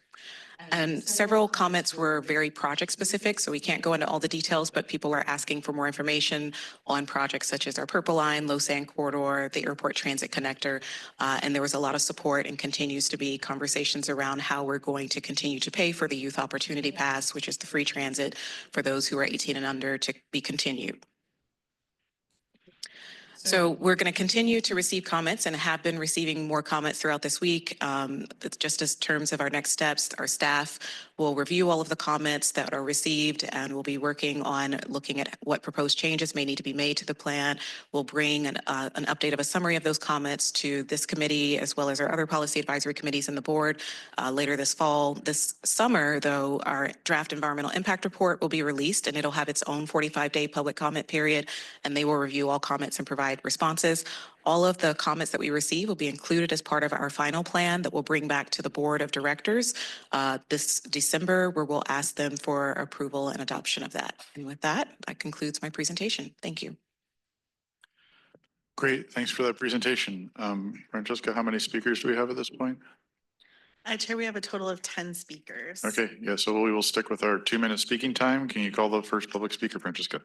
And several comments were very project specific, so we can't go into all the details, but people are asking for more information on projects such as our Purple Line, Low Sand Corridor, the Airport Transit Connector, and there was a lot of support and continues to be conversations around how we're going to continue to pay for the Youth Opportunity Pass, which is the free transit for those who are 18 and under, to be continued. So we're going to continue to receive comments and have been receiving more comments throughout this week. Just as terms of our next steps, our staff will review all of the comments that are received, and we'll be working on looking at what proposed changes may need to be made to the plan. We'll bring an update of a summary of those comments to this committee, as well as our other policy advisory committees and the board later this fall. This summer, though, our draft environmental impact report will be released, and it'll have its own 45-day public comment period, and they will review all comments and provide responses. All of the comments that we receive will be included as part of our final plan that we'll bring back to the board of directors this December, where we'll ask them for approval and adoption of that. And with that, that concludes my presentation. Thank you. Great, thanks for that presentation. Francesca, how many speakers do we have at this point? Chair, we have a total of 10 speakers. Okay, yeah, so we will stick with our 2-minute speaking time. Can you call the first public speaker, Francesca?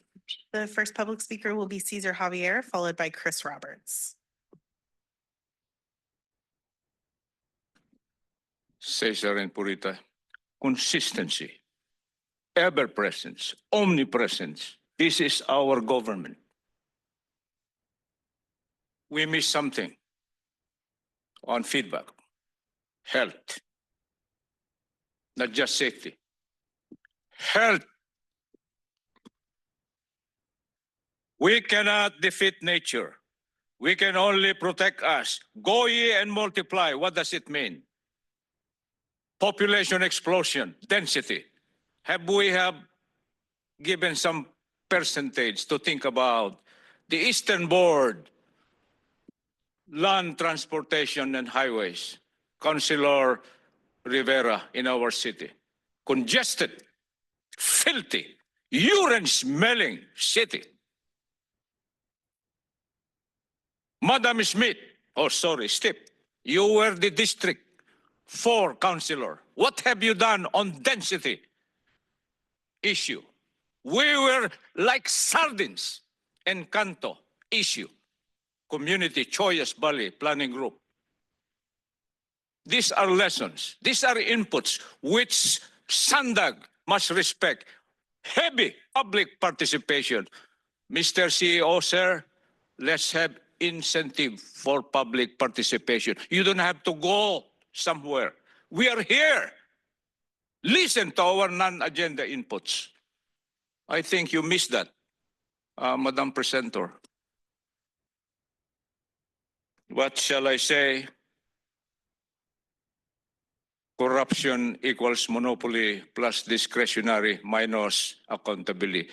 The first public speaker will be Cesar Javier, followed by Chris Roberts. Cesar and Purita, consistency, ever-presence, omnipresence. This is our government. We miss something on feedback. Health, not just safety. Health. We cannot defeat nature. We can only protect us. Go ye and multiply. What does it mean? Population explosion, density. Have we given some percentage to think about the Eastern Board, land transportation and highways, Councilor Rivera in our city, congested, filthy, urine-smelling city. Madam Smith, Steve, you were the District 4 councilor. What have you done on density issue? We were like sardines. Encanto issue. Community Choice Valley Planning Group. These are lessons. These are inputs which SANDAG must respect. Heavy public participation. Mr. CEO, sir, let's have incentive for public participation. You don't have to go somewhere. We are here. Listen to our non-agenda inputs. I think you missed that, Madam Presenter. What shall I say? Corruption equals monopoly plus discretionary minus accountability.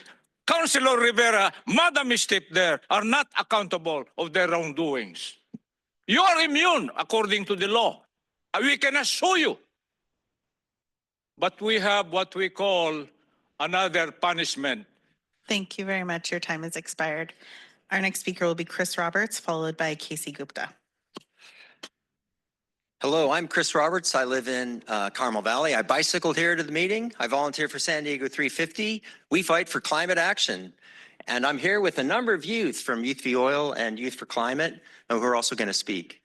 Councilor Rivera, Madam Steve there are not accountable of their wrongdoings. You are immune according to the law. We cannot sue you. But we have what we call another punishment. Thank you very much. Your time has expired. Our next speaker will be Chris Roberts, followed by Casey Gupta. Hello, I'm Chris Roberts. I live in Carmel Valley. I bicycled here to the meeting. I volunteer for San Diego 350. We fight for climate action. And I'm here with a number of youth from Youth v. Oil and Youth for Climate who are also going to speak.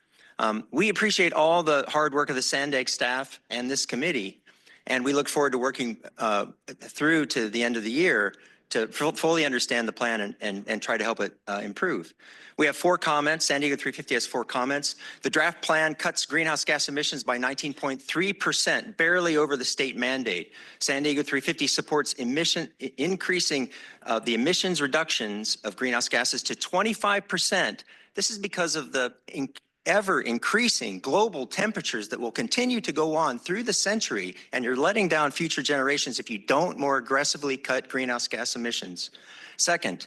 We appreciate all the hard work of the SANDAG staff and this committee, and we look forward to working through to the end of the year to fully understand the plan and try to help it improve. We have 4 comments. San Diego 350 has 4 comments. The draft plan cuts greenhouse gas emissions by 19.3%, barely over the state mandate. San Diego 350 supports increasing the emissions reductions of greenhouse gases to 25%. This is because of the ever increasing global temperatures that will continue to go on through the century, and you're letting down future generations if you don't more aggressively cut greenhouse gas emissions. Second,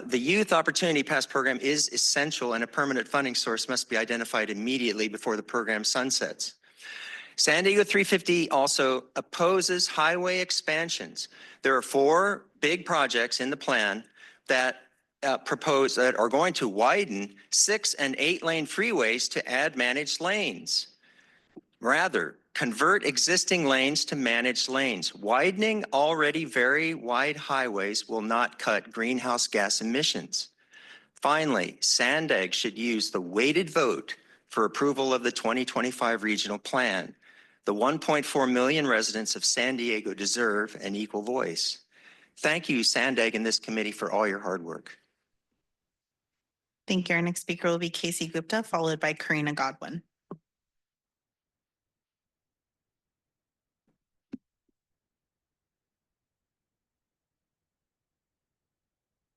the Youth Opportunity Pass program is essential, and a permanent funding source must be identified immediately before the program sunsets. San Diego 350 also opposes highway expansions. There are 4 big projects in the plan that proposed that are going to widen 6- and 8-lane freeways to add managed lanes. Rather, convert existing lanes to managed lanes. Widening already very wide highways will not cut greenhouse gas emissions. Finally, SANDAG should use the weighted vote for approval of the 2025 regional plan. The 1.4 million residents of San Diego deserve an equal voice. Thank you, SANDAG and this committee, for all your hard work. Thank you. Our next speaker will be Casey Gupta, followed by Karina Godwin.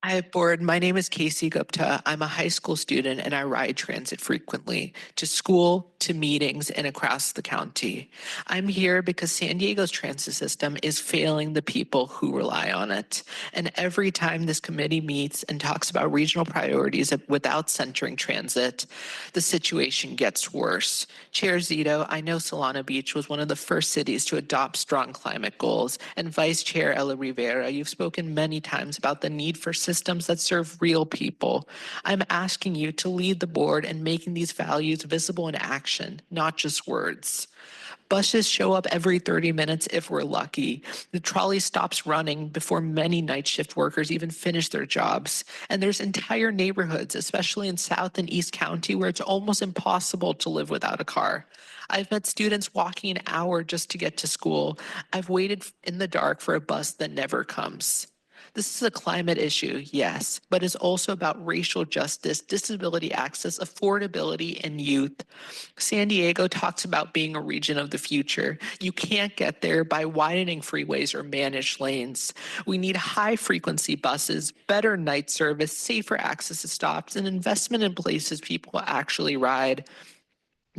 Hi, board. My name is Casey Gupta. I'm a high school student and I ride transit frequently to school, to meetings, and across the county. I'm here because San Diego's transit system is failing the people who rely on it. And every time this committee meets and talks about regional priorities without centering transit, the situation gets worse. Chair Zito, I know Solana Beach was one of the first cities to adopt strong climate goals. And Vice Chair Ella Rivera, you've spoken many times about the need for systems that serve real people. I'm asking you to lead the board in making these values visible in action, not just words. Buses show up every 30 minutes if we're lucky. The trolley stops running before many night shift workers even finish their jobs. And there's entire neighborhoods, especially in South and East County, where it's almost impossible to live without a car. I've met students walking an hour just to get to school. I've waited in the dark for a bus that never comes. This is a climate issue, yes, but it's also about racial justice, disability access, affordability, and youth. San Diego talks about being a region of the future. You can't get there by widening freeways or managed lanes. We need high-frequency buses, better night service, safer access to stops, and investment in places people actually ride.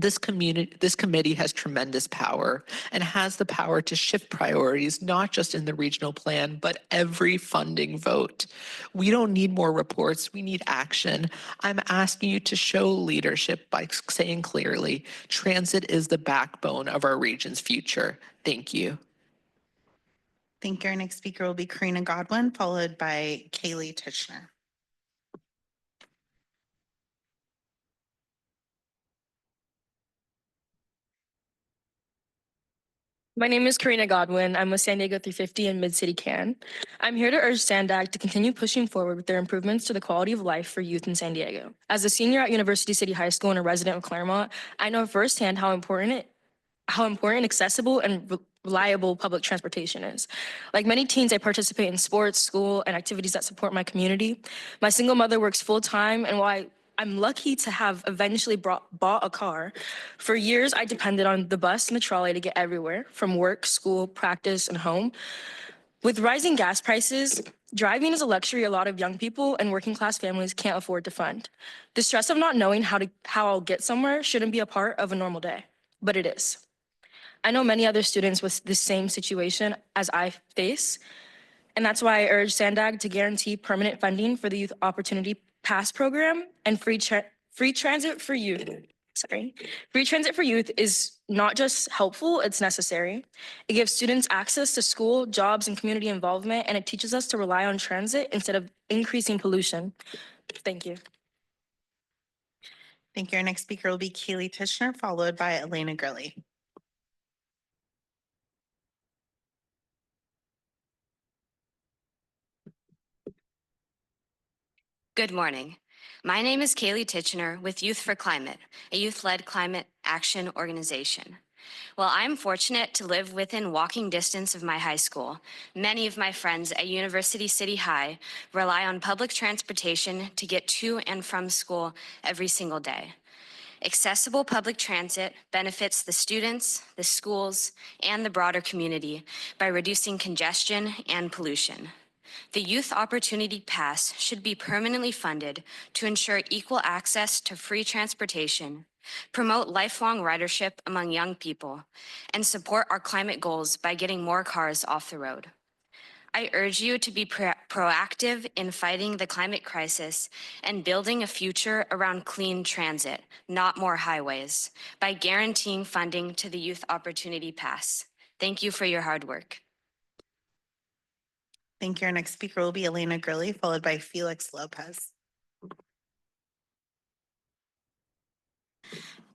This committee has tremendous power and has the power to shift priorities, not just in the regional plan, but every funding vote. We don't need more reports, we need action. I'm asking you to show leadership by saying clearly, transit is the backbone of our region's future. Thank you. Thank you. Our next speaker will be Karina Godwin, followed by Kaylee Tishner. My name is Karina Godwin. I'm with San Diego 350 and Mid-City CAN. I'm here to urge SANDAG to continue pushing forward with their improvements to the quality of life for youth in San Diego. As a senior at University City High School and a resident of Claremont, I know firsthand how important accessible and reliable public transportation is. Like many teens, I participate in sports, school, and activities that support my community. My single mother works full-time, and while I'm lucky to have eventually bought a car. For years, I depended on the bus and the trolley to get everywhere, from work, school, practice, and home. With rising gas prices, driving is a luxury a lot of young people and working class families can't afford to fund. The stress of not knowing how I'll get somewhere shouldn't be a part of a normal day, but it is. I know many other students with the same situation as I face, and that's why I urge SANDAG to guarantee permanent funding for the Youth Opportunity Pass program and free transit for youth. Free transit for youth is not just helpful, it's necessary. It gives students access to school, jobs, and community involvement, and it teaches us to rely on transit instead of increasing pollution. Thank you. Thank you. Our next speaker will be Kaylee Tishner, followed by Elena Gurley. Good morning. My name is Kaylee Titchener with Youth for Climate, a youth-led climate action organization. While I'm fortunate to live within walking distance of my high school, many of my friends at University City High rely on public transportation to get to and from school every single day. Accessible public transit benefits the students, the schools, and the broader community by reducing congestion and pollution. The Youth Opportunity Pass should be permanently funded to ensure equal access to free transportation, promote lifelong ridership among young people, and support our climate goals by getting more cars off the road. I urge you to be proactive in fighting the climate crisis and building a future around clean transit, not more highways, by guaranteeing funding to the Youth Opportunity Pass. Thank you for your hard work. Thank you. Our next speaker will be Elena Gurley, followed by Felix Lopez.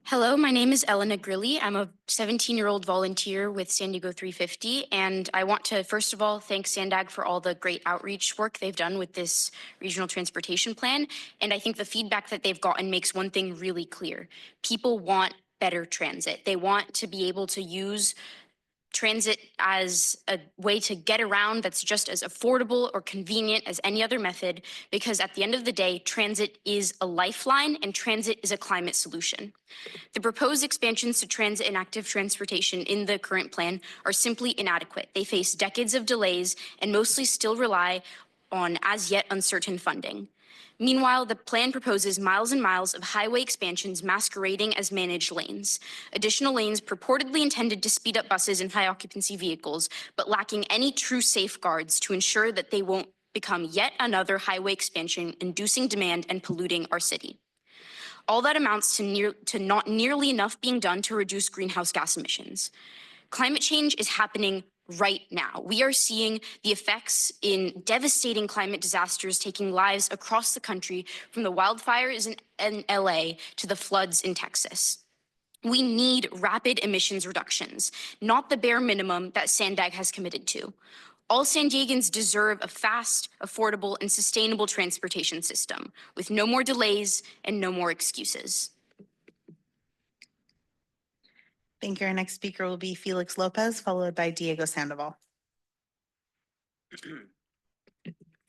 Hello, my name is Elena Grilly. I'm a 17-year-old volunteer with San Diego 350, and I want to first of all thank SANDAG for all the great outreach work they've done with this regional transportation plan. And I think the feedback that they've gotten makes one thing really clear. People want better transit. They want to be able to use transit as a way to get around that's just as affordable or convenient as any other method, because at the end of the day, transit is a lifeline and transit is a climate solution. The proposed expansions to transit and active transportation in the current plan are simply inadequate. They face decades of delays and mostly still rely on as yet uncertain funding. Meanwhile, the plan proposes miles and miles of highway expansions masquerading as managed lanes. Additional lanes purportedly intended to speed up buses and high occupancy vehicles, but lacking any true safeguards to ensure that they won't become yet another highway expansion, inducing demand and polluting our city. All that amounts to not nearly enough being done to reduce greenhouse gas emissions. Climate change is happening right now. We are seeing the effects in devastating climate disasters taking lives across the country, from the wildfires in LA to the floods in Texas. We need rapid emissions reductions, not the bare minimum that SANDAG has committed to. All San Diegans deserve a fast, affordable, and sustainable transportation system with no more delays and no more excuses. Thank you. Our next speaker will be Felix Lopez, followed by Diego Sandoval.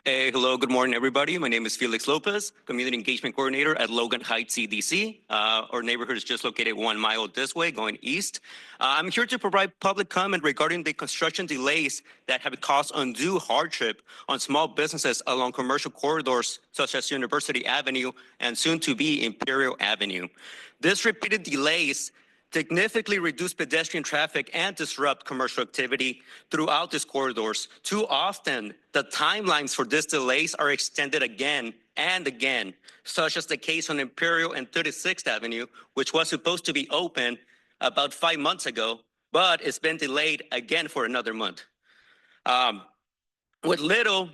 Hey, hello, good morning, everybody. My name is Felix Lopez, Community Engagement Coordinator at Logan Heights CDC. Our neighborhood is just located 1 mile this way, going east. I'm here to provide public comment regarding the construction delays that have caused undue hardship on small businesses along commercial corridors such as University Avenue and soon to be Imperial Avenue. This repeated delays significantly reduce pedestrian traffic and disrupt commercial activity throughout these corridors. Too often, the timelines for these delays are extended again and again, such as the case on Imperial and 36th Avenue, which was supposed to be open about 5 months ago, but it's been delayed again for another month. With little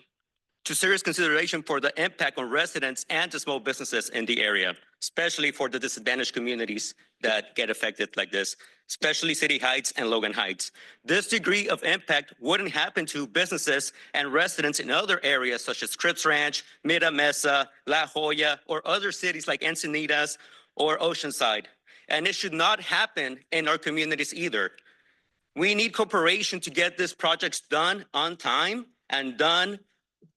to serious consideration for the impact on residents and the small businesses in the area, especially for the disadvantaged communities that get affected like this, especially City Heights and Logan Heights. This degree of impact wouldn't happen to businesses and residents in other areas such as Scripps Ranch, Mira Mesa, La Jolla, or other cities like Encinitas or Oceanside. And it should not happen in our communities either. We need cooperation to get these projects done on time and done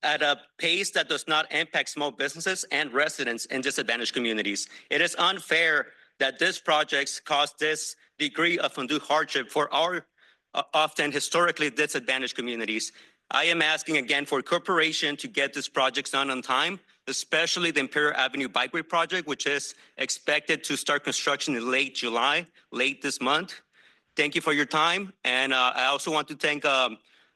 at a pace that does not impact small businesses and residents in disadvantaged communities. It is unfair that these projects cause this degree of undue hardship for our often historically disadvantaged communities. I am asking again for cooperation to get these projects done on time, especially the Imperial Avenue Bikeway project, which is expected to start construction in late July, late this month. Thank you for your time. And I also want to thank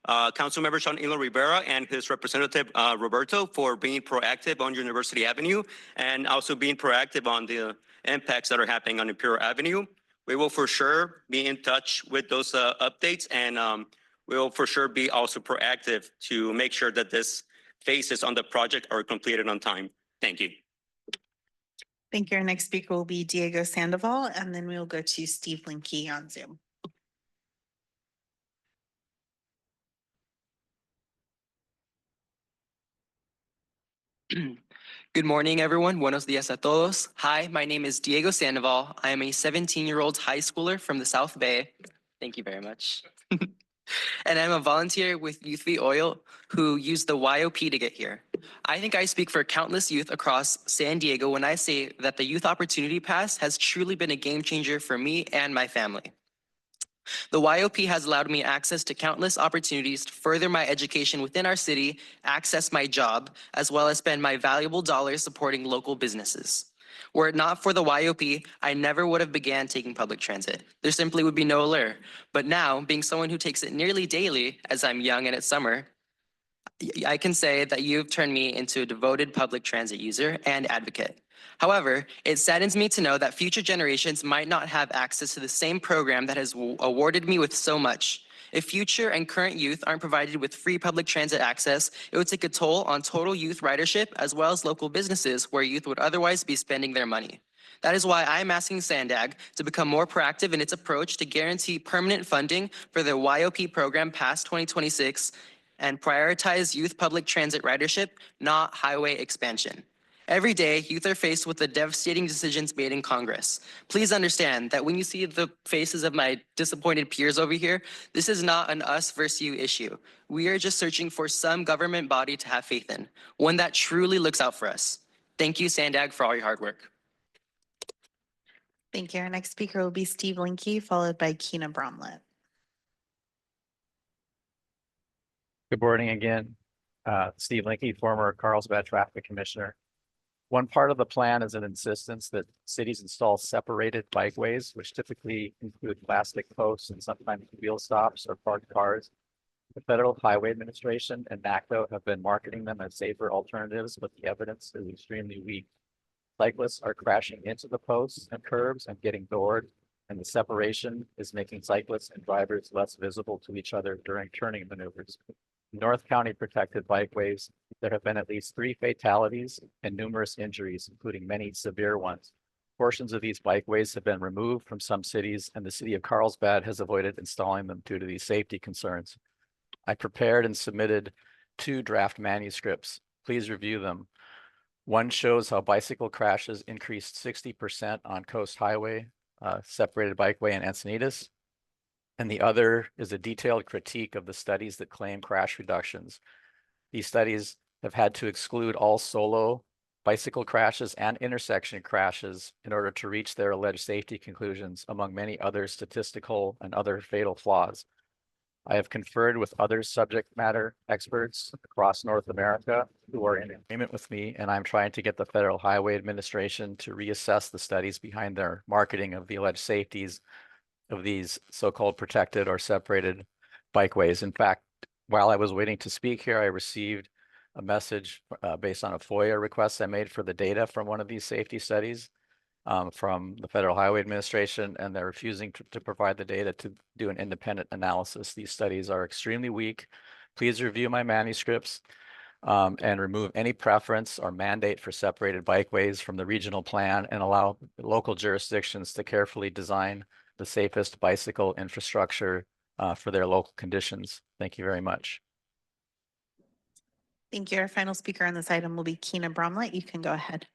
Councilmember Sean Ilo Rivera and his representative Roberto for being proactive on University Avenue and also being proactive on the impacts that are happening on Imperial Avenue. We will for sure be in touch with those updates, and we will for sure be also proactive to make sure that this phases on the project are completed on time. Thank you. Thank you. Our next speaker will be Diego Sandoval, and then we'll go to Steve Linke on Zoom. Good morning, everyone. Buenos días a todos. Hi, my name is Diego Sandoval. I am a 17-year-old high schooler from the South Bay. Thank you very much. And I'm a volunteer with Youth v. Oil who used the YOP to get here. I think I speak for countless youth across San Diego when I say that the Youth Opportunity Pass has truly been a game changer for me and my family. The YOP has allowed me access to countless opportunities to further my education within our city, access my job, as well as spend my valuable dollars supporting local businesses. Were it not for the YOP, I never would have began taking public transit. There simply would be no allure. But now, being someone who takes it nearly daily, as I'm young and it's summer, I can say that you've turned me into a devoted public transit user and advocate. However, it saddens me to know that future generations might not have access to the same program that has awarded me with so much. If future and current youth aren't provided with free public transit access, it would take a toll on total youth ridership as well as local businesses where youth would otherwise be spending their money. That is why I'm asking SANDAG to become more proactive in its approach to guarantee permanent funding for the YOP program past 2026 and prioritize youth public transit ridership, not highway expansion. Every day, youth are faced with the devastating decisions made in Congress. Please understand that when you see the faces of my disappointed peers over here, this is not an us versus you issue. We are just searching for some government body to have faith in, one that truly looks out for us. Thank you, SANDAG, for all your hard work. Thank you. Our next speaker will be Steve Linke, followed by Keena Bromlett. Good morning again. Steve Linke, former Carlsbad Traffic Commissioner. One part of the plan is an insistence that cities install separated bikeways, which typically include plastic posts and sometimes wheel stops or parked cars. The Federal Highway Administration and NACDO have been marketing them as safer alternatives, but the evidence is extremely weak. Cyclists are crashing into the posts and curbs and getting doored, and the separation is making cyclists and drivers less visible to each other during turning maneuvers. North County protected bikeways, there have been at least 3 fatalities and numerous injuries, including many severe ones. Portions of these bikeways have been removed from some cities, and the city of Carlsbad has avoided installing them due to these safety concerns. I prepared and submitted 2 draft manuscripts. Please review them. One shows how bicycle crashes increased 60% on Coast Highway, separated bikeway in Encinitas. And the other is a detailed critique of the studies that claim crash reductions. These studies have had to exclude all solo bicycle crashes and intersection crashes in order to reach their alleged safety conclusions, among many other statistical and other fatal flaws. I have conferred with other subject matter experts across North America who are in agreement with me, and I'm trying to get the Federal Highway Administration to reassess the studies behind their marketing of the alleged safeties of these so-called protected or separated bikeways. In fact, while I was waiting to speak here, I received a message based on a FOIA request I made for the data from one of these safety studies from the Federal Highway Administration, and they're refusing to provide the data to do an independent analysis. These studies are extremely weak. Please review my manuscripts and remove any preference or mandate for separated bikeways from the regional plan and allow local jurisdictions to carefully design the safest bicycle infrastructure for their local conditions. Thank you very much. Thank you. Our final speaker on this item will be Keena Bromlett. You can go ahead.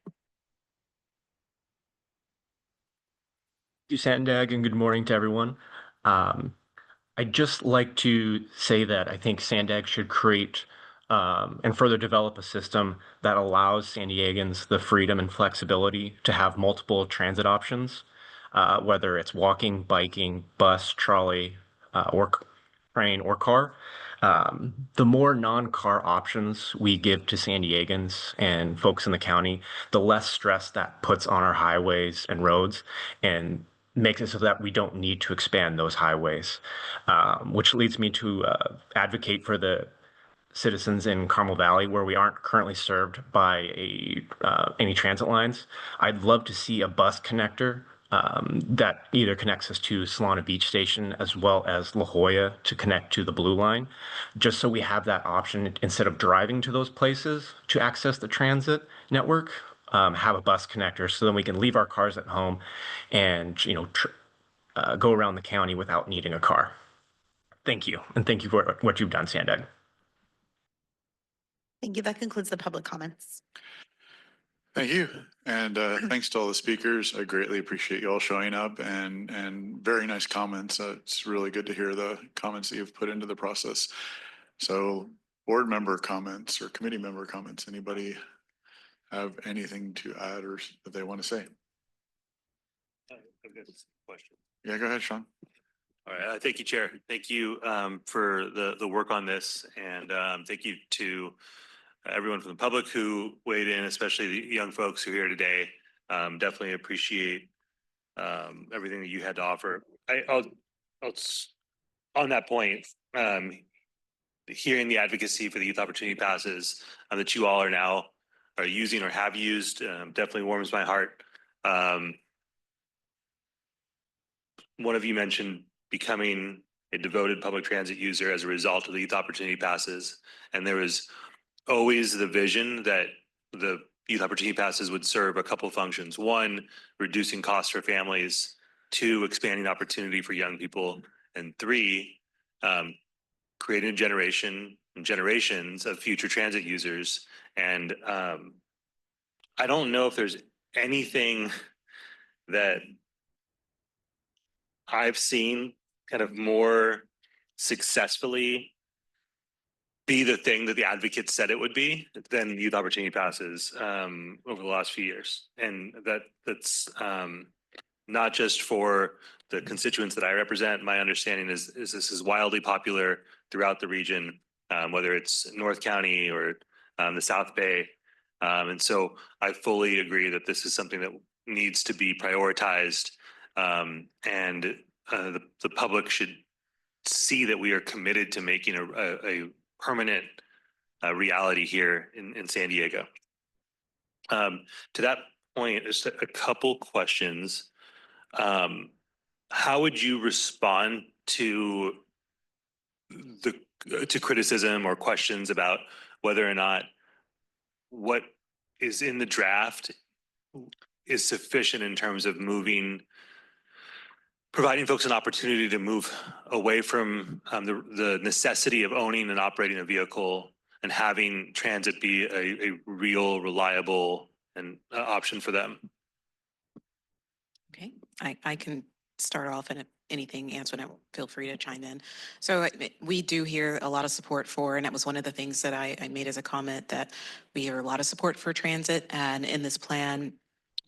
Thank you, SANDAG, and good morning to everyone. I'd just like to say that I think SANDAG should create and further develop a system that allows San Diegans the freedom and flexibility to have multiple transit options, whether it's walking, biking, bus, trolley, or train or car. The more non-car options we give to San Diegans and folks in the county, the less stress that puts on our highways and roads and makes it so that we don't need to expand those highways, which leads me to advocate for the citizens in Carmel Valley where we aren't currently served by any transit lines. I'd love to see a bus connector that either connects us to Solana Beach Station as well as La Jolla to connect to the Blue Line, just so we have that option instead of driving to those places to access the transit network. Have a bus connector so then we can leave our cars at home and go around the county without needing a car. Thank you, and thank you for what you've done, Sandag. Thank you. That concludes the public comments. Thank you. And thanks to all the speakers. I greatly appreciate you all showing up and very nice comments. It's really good to hear the comments that you've put into the process. So board member comments or committee member comments, anybody have anything to add or that they want to say? I've got a question. Yeah, go ahead, Sean. All right, thank you, Chair. Thank you for the work on this, and thank you to everyone from the public who weighed in, especially the young folks who are here today. Definitely appreciate everything that you had to offer. I'll on that point, hearing the advocacy for the youth opportunity passes that you all are using or have used definitely warms my heart. One of you mentioned becoming a devoted public transit user as a result of the youth opportunity passes, and there was always the vision that the youth opportunity passes would serve a couple of functions. One, reducing costs for families. Two, expanding opportunity for young people. And three, creating a generation and generations of future transit users. And I don't know if there's anything that I've seen kind of more successfully be the thing that the advocates said it would be than youth opportunity passes over the last few years. And that's not just for the constituents that I represent. My understanding is this is wildly popular throughout the region, whether it's North County or the South Bay. And so I fully agree that this is something that needs to be prioritized, and the public should see that we are committed to making a permanent reality here in San Diego. To that point, just a couple questions. How would you respond to criticism or questions about whether or not what is in the draft is sufficient in terms of providing folks an opportunity to move away from the necessity of owning and operating a vehicle and having transit be a real, reliable and option for them? Okay, I can start off, and if anything, Antoinette, feel free to chime in. So we do hear a lot of support for, and that was one of the things that I made as a comment, that we hear a lot of support for transit. And in this plan,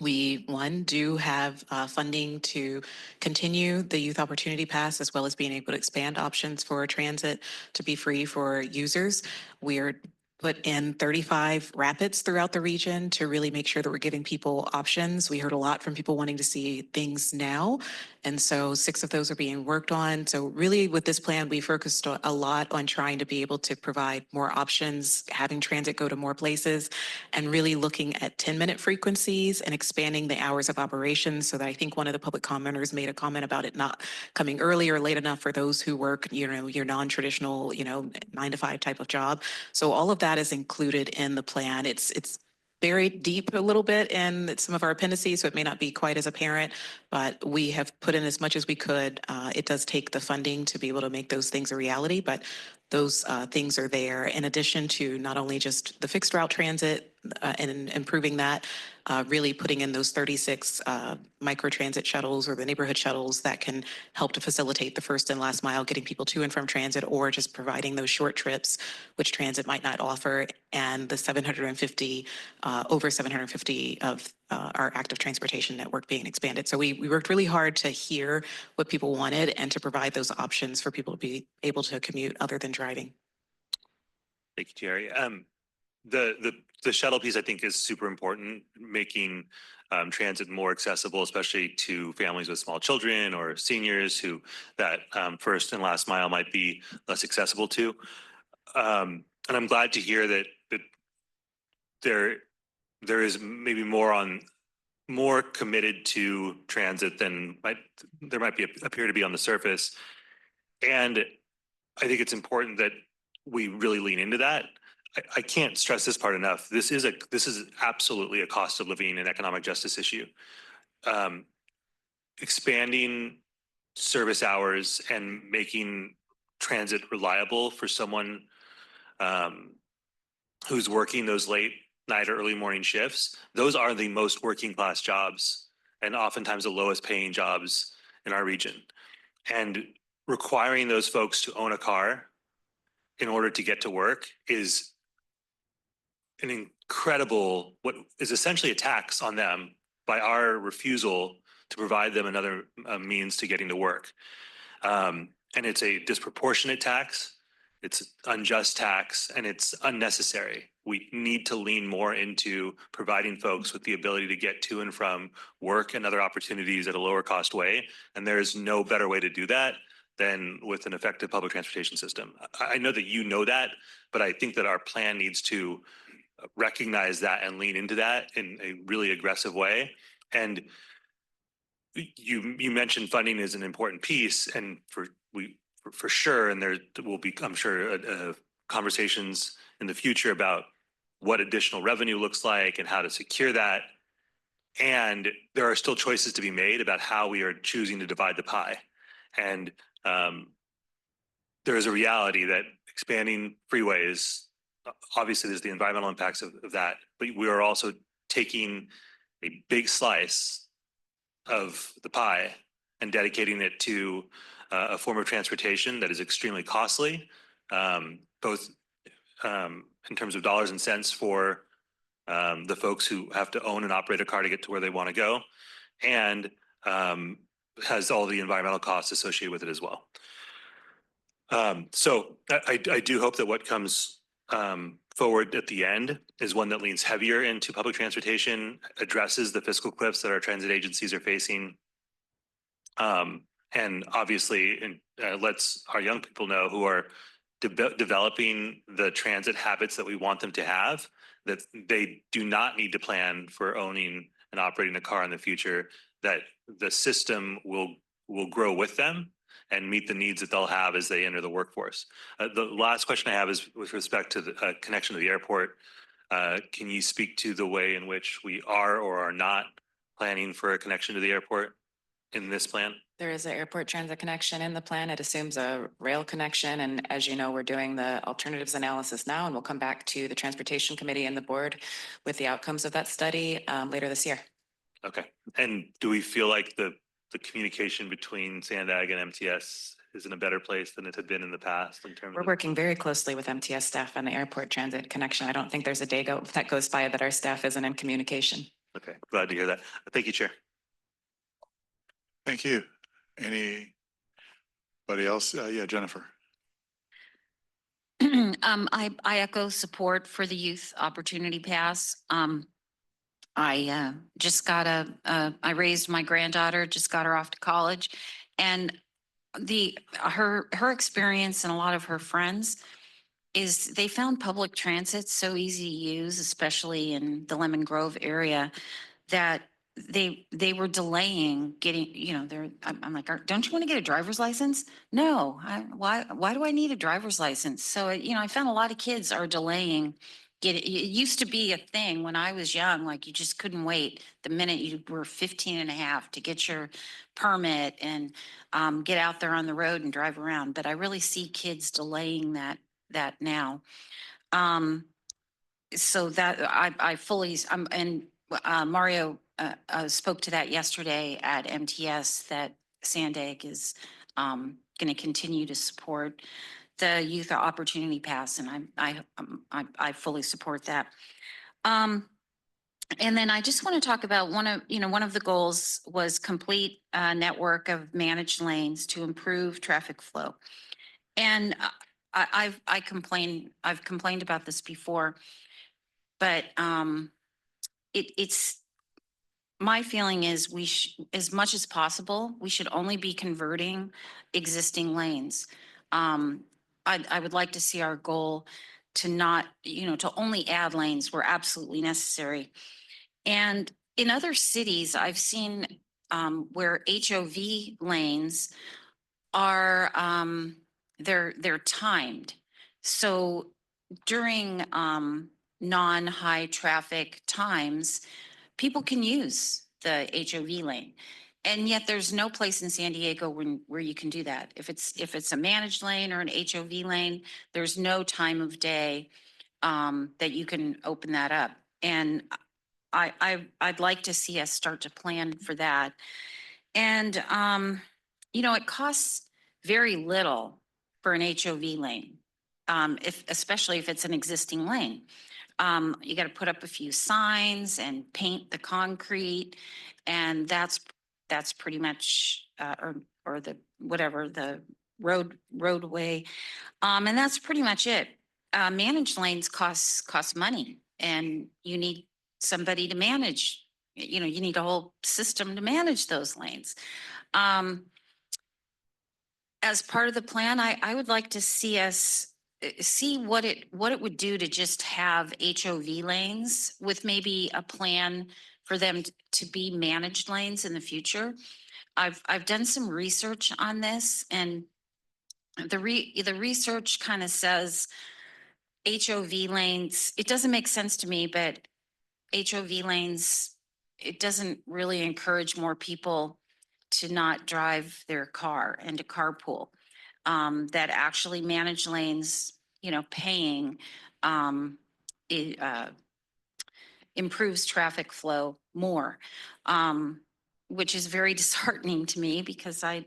we, do have funding to continue the Youth Opportunity Pass, as well as being able to expand options for transit to be free for users. We're put in 35 rapids throughout the region to really make sure that we're giving people options. We heard a lot from people wanting to see things now. And so 6 of those are being worked on. So really with this plan, we focused a lot on trying to be able to provide more options, having transit go to more places, and really looking at 10-minute frequencies and expanding the hours of operation. So that I think one of the public commenters made a comment about it not coming early or late enough for those who work, your non-traditional, 9-to-5 type of job. So all of that is included in the plan. It's buried deep a little bit in some of our appendices, so it may not be quite as apparent, but we have put in as much as we could. It does take the funding to be able to make those things a reality, but those things are there in addition to not only just the fixed route transit and improving that, really putting in those 36 microtransit shuttles or the neighborhood shuttles that can help to facilitate the first and last mile, getting people to and from transit, or just providing those short trips, which transit might not offer, and the 750, over 750 of our active transportation network being expanded. So we worked really hard to hear what people wanted and to provide those options for people to be able to commute other than driving. Thank you, Jerry. The shuttle piece, I think, is super important, making transit more accessible, especially to families with small children or seniors who that first and last mile might be less accessible to. And I'm glad to hear that there is maybe more committed to transit than there might appear to be on the surface. And I think it's important that we really lean into that. I can't stress this part enough. This is absolutely a cost of living and economic justice issue. Expanding service hours and making transit reliable for someone who's working those late night or early morning shifts, those are the most working class jobs and oftentimes the lowest paying jobs in our region. And requiring those folks to own a car in order to get to work is an incredible, what is essentially a tax on them by our refusal to provide them another means to getting to work. And it's a disproportionate tax, it's unjust tax, and it's unnecessary. We need to lean more into providing folks with the ability to get to and from work and other opportunities at a lower cost way. And there is no better way to do that than with an effective public transportation system. I know that you know that, but I think that our plan needs to recognize that and lean into that in a really aggressive way. And you mentioned funding is an important piece, and for sure, and there will be, I'm sure, conversations in the future about what additional revenue looks like and how to secure that. And there are still choices to be made about how we are choosing to divide the pie. And there is a reality that expanding freeways, obviously there's the environmental impacts of that, but we are also taking a big slice of the pie and dedicating it to a form of transportation that is extremely costly, both in terms of dollars and cents for the folks who have to own and operate a car to get to where they want to go, and has all the environmental costs associated with it as well. So I do hope that what comes forward at the end is one that leans heavier into public transportation, addresses the fiscal cliffs that our transit agencies are facing, and obviously lets our young people know who are developing the transit habits that we want them to have, that they do not need to plan for owning and operating a car in the future, that the system will grow with them and meet the needs that they'll have as they enter the workforce. The last question I have is with respect to the connection to the airport. Can you speak to the way in which we are or are not planning for a connection to the airport in this plan? There is an airport transit connection in the plan. It assumes a rail connection. And as you know, we're doing the alternatives analysis now, and we'll come back to the Transportation Committee and the board with the outcomes of that study later this year. Okay. And do we feel like the communication between SANDAG and MTS is in a better place than it had been in the past in terms We're of? working very closely with MTS staff on the airport transit connection. I don't think there's a day that goes by that our staff isn't in communication. Okay, glad to hear that. Thank you, Chair. Thank you. Anybody else? Yeah, Jennifer. I echo support for the Youth Opportunity Pass. I just got I raised my granddaughter, just got her off to college, and her experience and a lot of her friends is they found public transit so easy to use, especially in the Lemon Grove area, that they were delaying getting, I'm like, don't you want to get a driver's license? No, why do I need a driver's license? So, I found a lot of kids are delaying get it. It used to be a thing when I was young, like you just couldn't wait the minute you were 15 and a half to get your permit and get out there on the road and drive around. But I really see kids delaying that now. So that I fully, and Mario spoke to that yesterday at MTS, that SANDAG is going to continue to support the Youth Opportunity Pass, and I fully support that. And then I just want to talk about one of the goals was complete network of managed lanes to improve traffic flow. And I've complained about this before, but it's my feeling is as much as possible, we should only be converting existing lanes. I would like to see our goal to not, to only add lanes where absolutely necessary. And in other cities, I've seen where HOV lanes are, they're timed. So during non-high traffic times, people can use the HOV lane. And yet there's no place in San Diego where you can do that. If it's a managed lane or an HOV lane, there's no time of day that you can open that up. And I'd like to see us start to plan for that. And it costs very little for an HOV lane, especially if it's an existing lane. You got to put up a few signs and paint the concrete, and that's pretty much or the whatever the roadway, and that's pretty much it. Managed lanes cost money, and you need somebody to manage. You need a whole system to manage those lanes. As part of the plan, I would like to see us see what it would do to just have HOV lanes with maybe a plan for them to be managed lanes in the future. I've done some research on this, and the research kind of says HOV lanes, it doesn't make sense to me, but HOV lanes, it doesn't really encourage more people to not drive their car and to carpool. That actually manage lanes, paying improves traffic flow more, which is very disheartening to me because I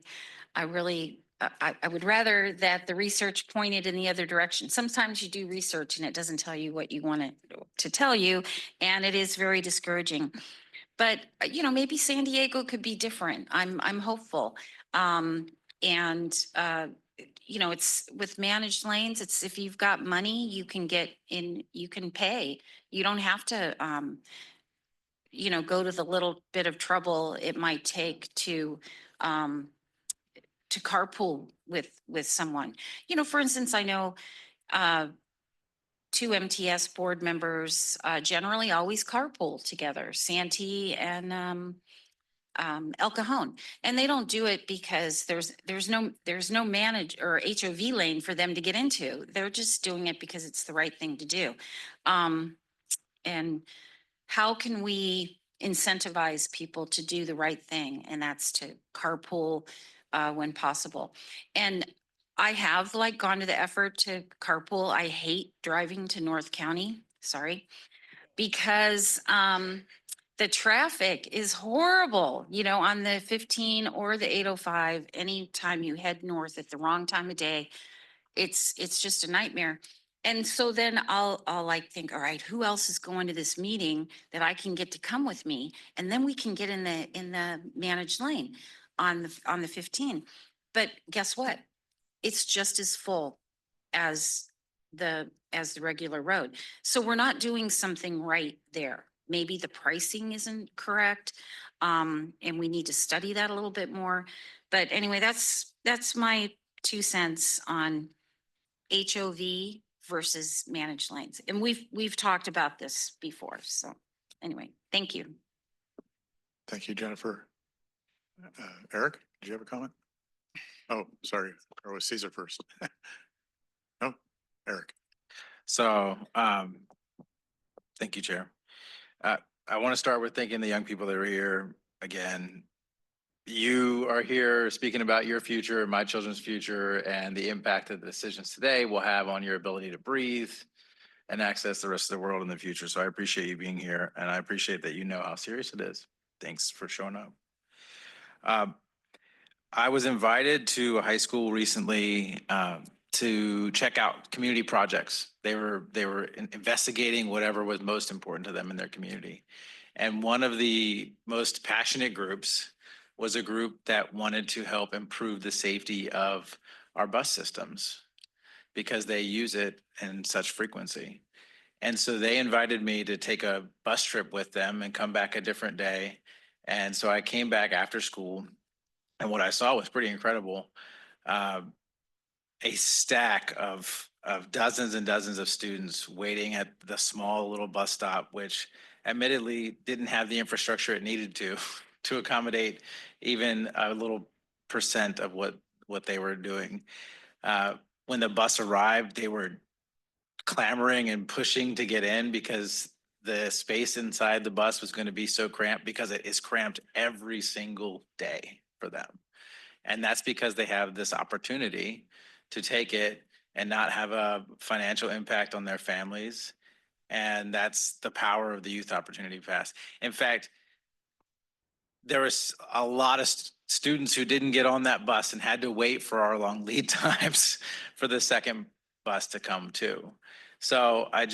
would rather that the research pointed in the other direction. Sometimes you do research and it doesn't tell you what you want it to tell you, and it is very discouraging. But maybe San Diego could be different. I'm hopeful. It's with managed lanes. It's if you've got money, you can get in. You can pay. You don't have to. Go to the little bit of trouble it might take to carpool with someone. For instance, I know two MTS board members generally always carpool together, Santee and El Cajon, and they don't do it because there's no manage or HOV lane for them to get into. They're just doing it because it's the right thing to do. And how can we incentivize people to do the right thing? And that's to carpool when possible. And I have gone to the effort to carpool. I hate driving to North County, sorry, because the traffic is horrible, on the 15 or the 805. Anytime you head north at the wrong time of day, it's just a nightmare. And so then I'll think, all right, who else is going to this meeting that I can get to come with me? And then we can get in the managed lane on the 15. But guess what? It's just as full as the regular road. So we're not doing something right there. Maybe the pricing isn't correct. And we need to study that a little bit more. But anyway, that's my 2 cents on HOV versus managed lanes. And we've talked about this before. So anyway, thank you. Thank you, Jennifer. Eric, did you have a comment? Oh, sorry. Or was Caesar first? No, Eric. So, thank you, Chair. I want to start with thanking the young people that are here again. You are here speaking about your future, my children's future, and the impact that the decisions today will have on your ability to breathe and access the rest of the world in the future. So I appreciate you being here, and I appreciate that you know how serious it is. Thanks for showing up. I was invited to a high school recently to check out community projects. They were investigating whatever was most important to them in their community. And one of the most passionate groups was a group that wanted to help improve the safety of our bus systems because they use it in such frequency. And so they invited me to take a bus trip with them and come back a different day. And so I came back after school, and what I saw was pretty incredible. A stack of of dozens and dozens of students waiting at the small little bus stop, which admittedly didn't have the infrastructure it needed to accommodate even a little percent of what they were doing. When the bus arrived, they were clamoring and pushing to get in because the space inside the bus was going to be so cramped, because it is cramped every single day for them. And that's because they have this opportunity to take it and not have a financial impact on their families. And that's the power of the Youth Opportunity Pass. In fact, there was a lot of students who didn't get on that bus and had to wait for our long lead times for the second bus to come too. So I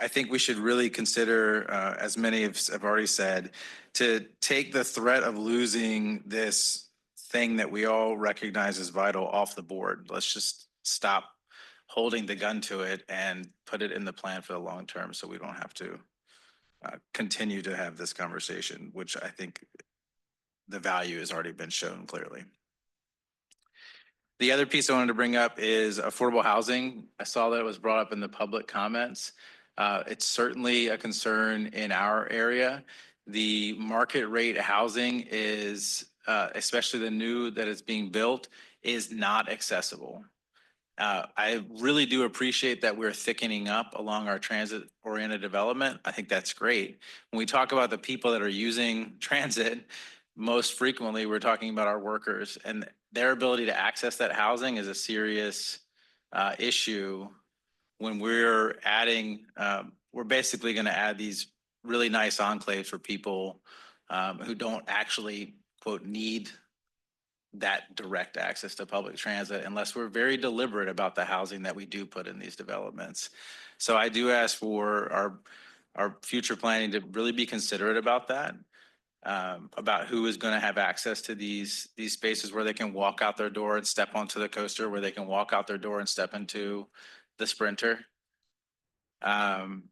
think we should really consider, as many have already said, to take the threat of losing this thing that we all recognize as vital off the board. Let's just stop holding the gun to it and put it in the plan for the long term, so we don't have to continue to have this conversation, which I think the value has already been shown clearly. The other piece I wanted to bring up is affordable housing. I saw that it was brought up in the public comments. It's certainly a concern in our area. The market rate housing is, especially the new that is being built, is not accessible. I really do appreciate that we're thickening up along our transit-oriented development. I think that's great. When we talk about the people that are using transit, most frequently we're talking about our workers, and their ability to access that housing is a serious issue when we're adding, we're basically going to add these really nice enclaves for people who don't actually, quote, need that direct access to public transit unless we're very deliberate about the housing that we do put in these developments. So I do ask for our future planning to really be considerate about that, about who is going to have access to these spaces where they can walk out their door and step onto the coaster, where they can walk out their door and step into the Sprinter. The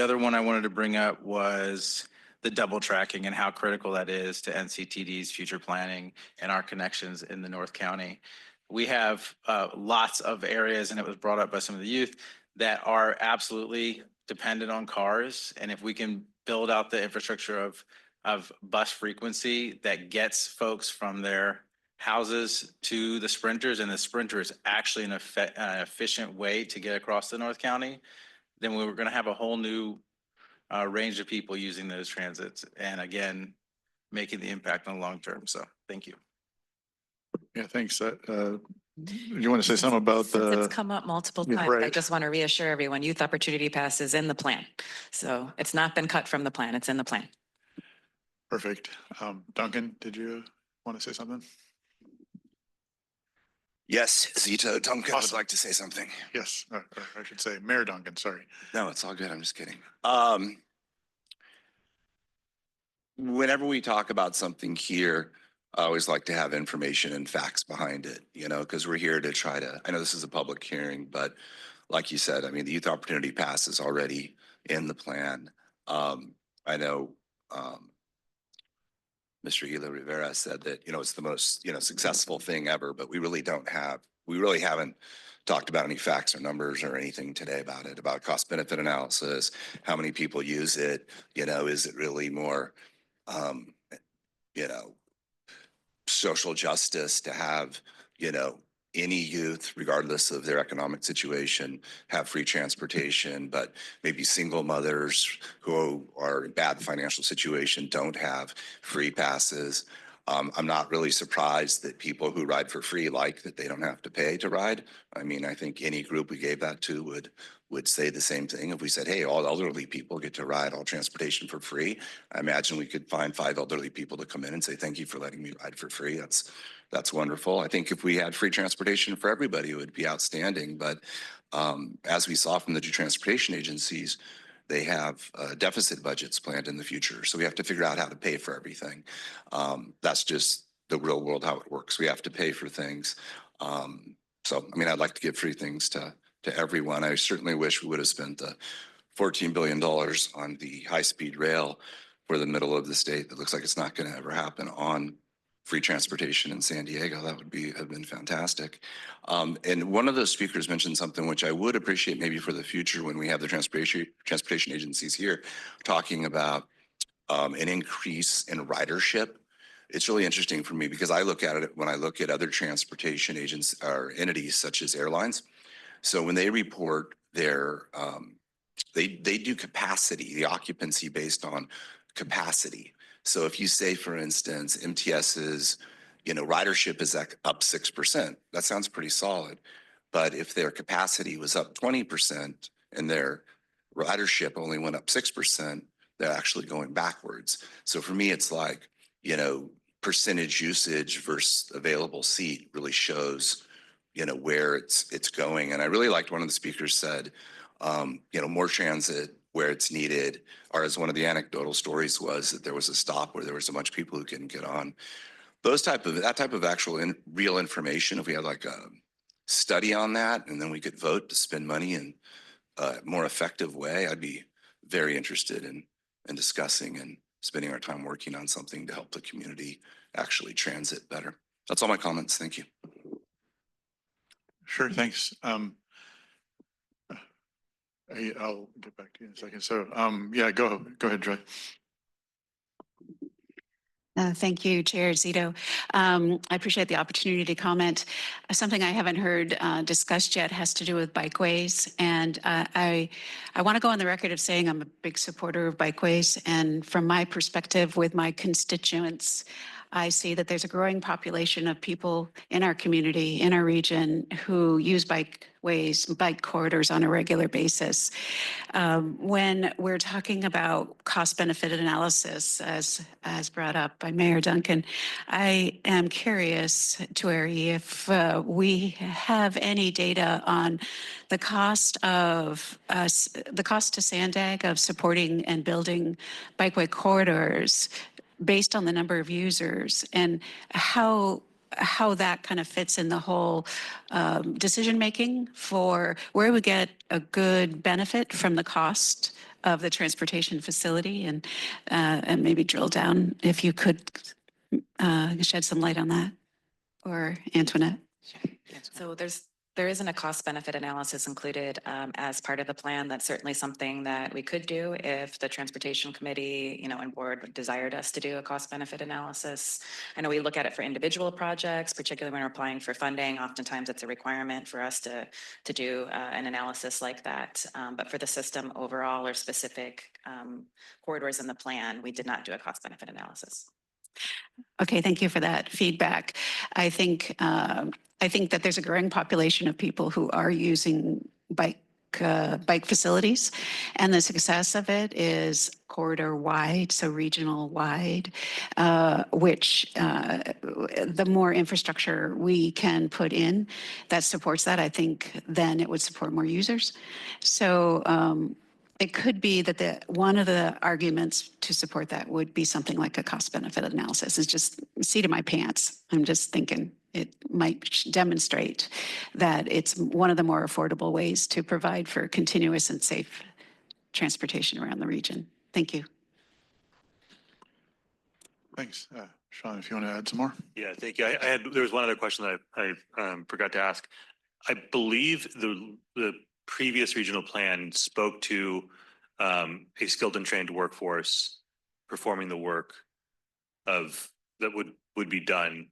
other one I wanted to bring up was the double tracking and how critical that is to NCTD's future planning and our connections in the North County. We have lots of areas, and it was brought up by some of the youth, that are absolutely dependent on cars. And if we can build out the infrastructure of bus frequency that gets folks from their houses to the Sprinters, and the Sprinter is actually an efficient way to get across the North County, then we were going to have a whole new range of people using those transits, and again, making the impact on the long term. So thank you. Yeah, thanks. You want to say something about Since it's the, come up multiple Yeah, times, I right. just want to reassure everyone, Youth Opportunity Pass is in the plan. So it's not been cut from the plan, it's in the plan. perfect. Duncan, did you want to say something? Yes, Zito Duncan would Awesome. like to say something. Yes, or I should say Mayor Duncan, sorry. No, it's all good. I'm just kidding. Whenever we talk about something here, I always like to have information and facts behind it, because we're here to try to, I know this is a public hearing, but like you said, I mean, the Youth Opportunity Pass is already in the plan. I know Mr. Hilo Rivera said that, it's the most, successful thing ever, but we really haven't talked about any facts or numbers or anything today about it, about cost benefit analysis, how many people use it, is it really more, social justice to have, any youth, regardless of their economic situation, have free transportation, but maybe single mothers who are in bad financial situation don't have free passes. I'm not really surprised that people who ride for free like that they don't have to pay to ride. I mean, I think any group we gave that to would say the same thing. If we said, hey, all elderly people get to ride all transportation for free, I imagine we could find 5 elderly people to come in and say, thank you for letting me ride for free. That's wonderful. I think if we had free transportation for everybody, it would be outstanding. But as we saw from the two transportation agencies, they have deficit budgets planned in the future. So we have to figure out how to pay for everything. That's just the real world, how it works. We have to pay for things. So, I mean, I'd like to give free things to everyone. I certainly wish we would have spent the $14 billion on the high-speed rail for the middle of the state. That looks like it's not going to ever happen on free transportation in San Diego. That would have been fantastic. And one of those speakers mentioned something which I would appreciate maybe for the future when we have the transportation agencies here talking about an increase in ridership. It's really interesting for me because I look at it when I look at other transportation agents or entities such as airlines. So when they report their, they do capacity, the occupancy based on capacity. So if you say, for instance, MTS's, ridership is up 6%, that sounds pretty solid. But if their capacity was up 20% and their ridership only went up 6%, they're actually going backwards. So for me, it's like, percentage usage versus available seat really shows, where it's going. And I really liked one of the speakers said, more transit where it's needed, or as one of the anecdotal stories was that there was a stop where there was a bunch of people who couldn't get on. That type of actual real information, if we had like a study on that, and then we could vote to spend money in a more effective way, I'd be very interested in discussing and spending our time working on something to help the community actually transit better. That's all my comments. Thank you. Sure, thanks. I'll get back to you in a second. So, yeah, go ahead, Joy. Thank you, Chair Zito. I appreciate the opportunity to comment. Something I haven't heard discussed yet has to do with bikeways. And I want to go on the record of saying I'm a big supporter of bikeways. And from my perspective with my constituents, I see that there's a growing population of people in our community, in our region, who use bikeways, bike corridors on a regular basis. When we're talking about cost-benefit analysis, as brought up by Mayor Duncan, I am curious, Tueri, if we have any data on the cost to SANDAG of supporting and building bikeway corridors based on the number of users, and how that kind of fits in the whole decision-making for where we get a good benefit from the cost of the transportation facility, and maybe drill down if you could shed some light on that, or Antoinette. So there isn't a cost benefit analysis included as part of the plan. That's certainly something that we could do if the transportation committee, and board desired us to do a cost benefit analysis. I know we look at it for individual projects, particularly when we're applying for funding. Oftentimes it's a requirement for us to do an analysis like that. But for the system overall or specific corridors in the plan, we did not do a cost benefit analysis. Okay, thank you for that feedback. I think that there's a growing population of people who are using bike facilities, and the success of it is corridor wide, so regional wide, which the more infrastructure we can put in that supports that, I think then it would support more users. So it could be that one of the arguments to support that would be something like a cost benefit analysis. It's just seat of my pants. I'm just thinking it might demonstrate that it's one of the more affordable ways to provide for continuous and safe transportation around the region. Thank you. Thanks. Sean, if you want to add some more. Yeah, thank you. There was one other question that I forgot to ask. I believe the previous regional plan spoke to a skilled and trained workforce performing the work that would be done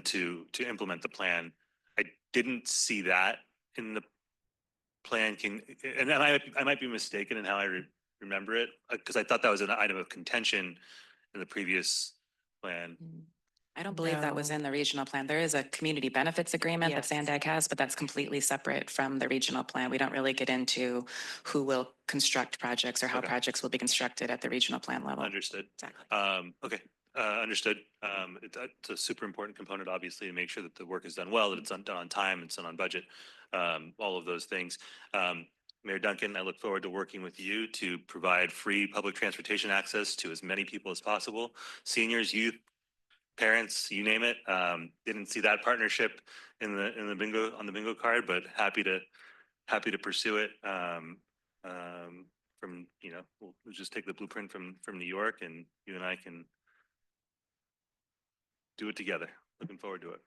to implement the plan. I didn't see that in the plan. And I might be mistaken in how I remember it, because I thought that was an item of contention in the previous plan. I don't believe that was in the regional plan. There is a community benefits agreement that SANDAG has, but that's completely separate from the regional plan. We don't really get into who will construct projects or how projects will be constructed at the regional plan level. Understood. Exactly. Okay. Understood. It's a super important component, obviously, to make sure that the work is done well, that it's done on time, it's done on budget, all of those things. Mayor Duncan, I look forward to working with you to provide free public transportation access to as many people as possible, seniors, youth, parents, you name it. Didn't see that partnership on the bingo card, but happy to pursue it. We'll just take the blueprint from New York, and you and I can do it together. Looking forward to it.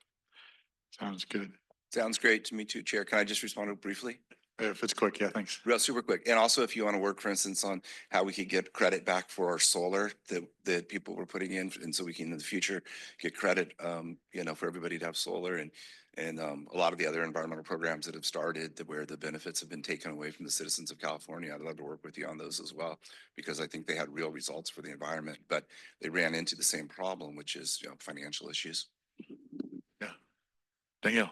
Sounds good. Sounds great to me too, Chair. Can I just respond briefly? If it's quick, yeah, thanks. Real super quick. And also if you want to work, for instance, on how we could get credit back for our solar that people were putting in. And so we can in the future get credit, for everybody to have solar and a lot of the other environmental programs that have started where the benefits have been taken away from the citizens of California. I'd love to work with you on those as well, because I think they had real results for the environment, but they ran into the same problem, which is, financial issues. Yeah. Danielle.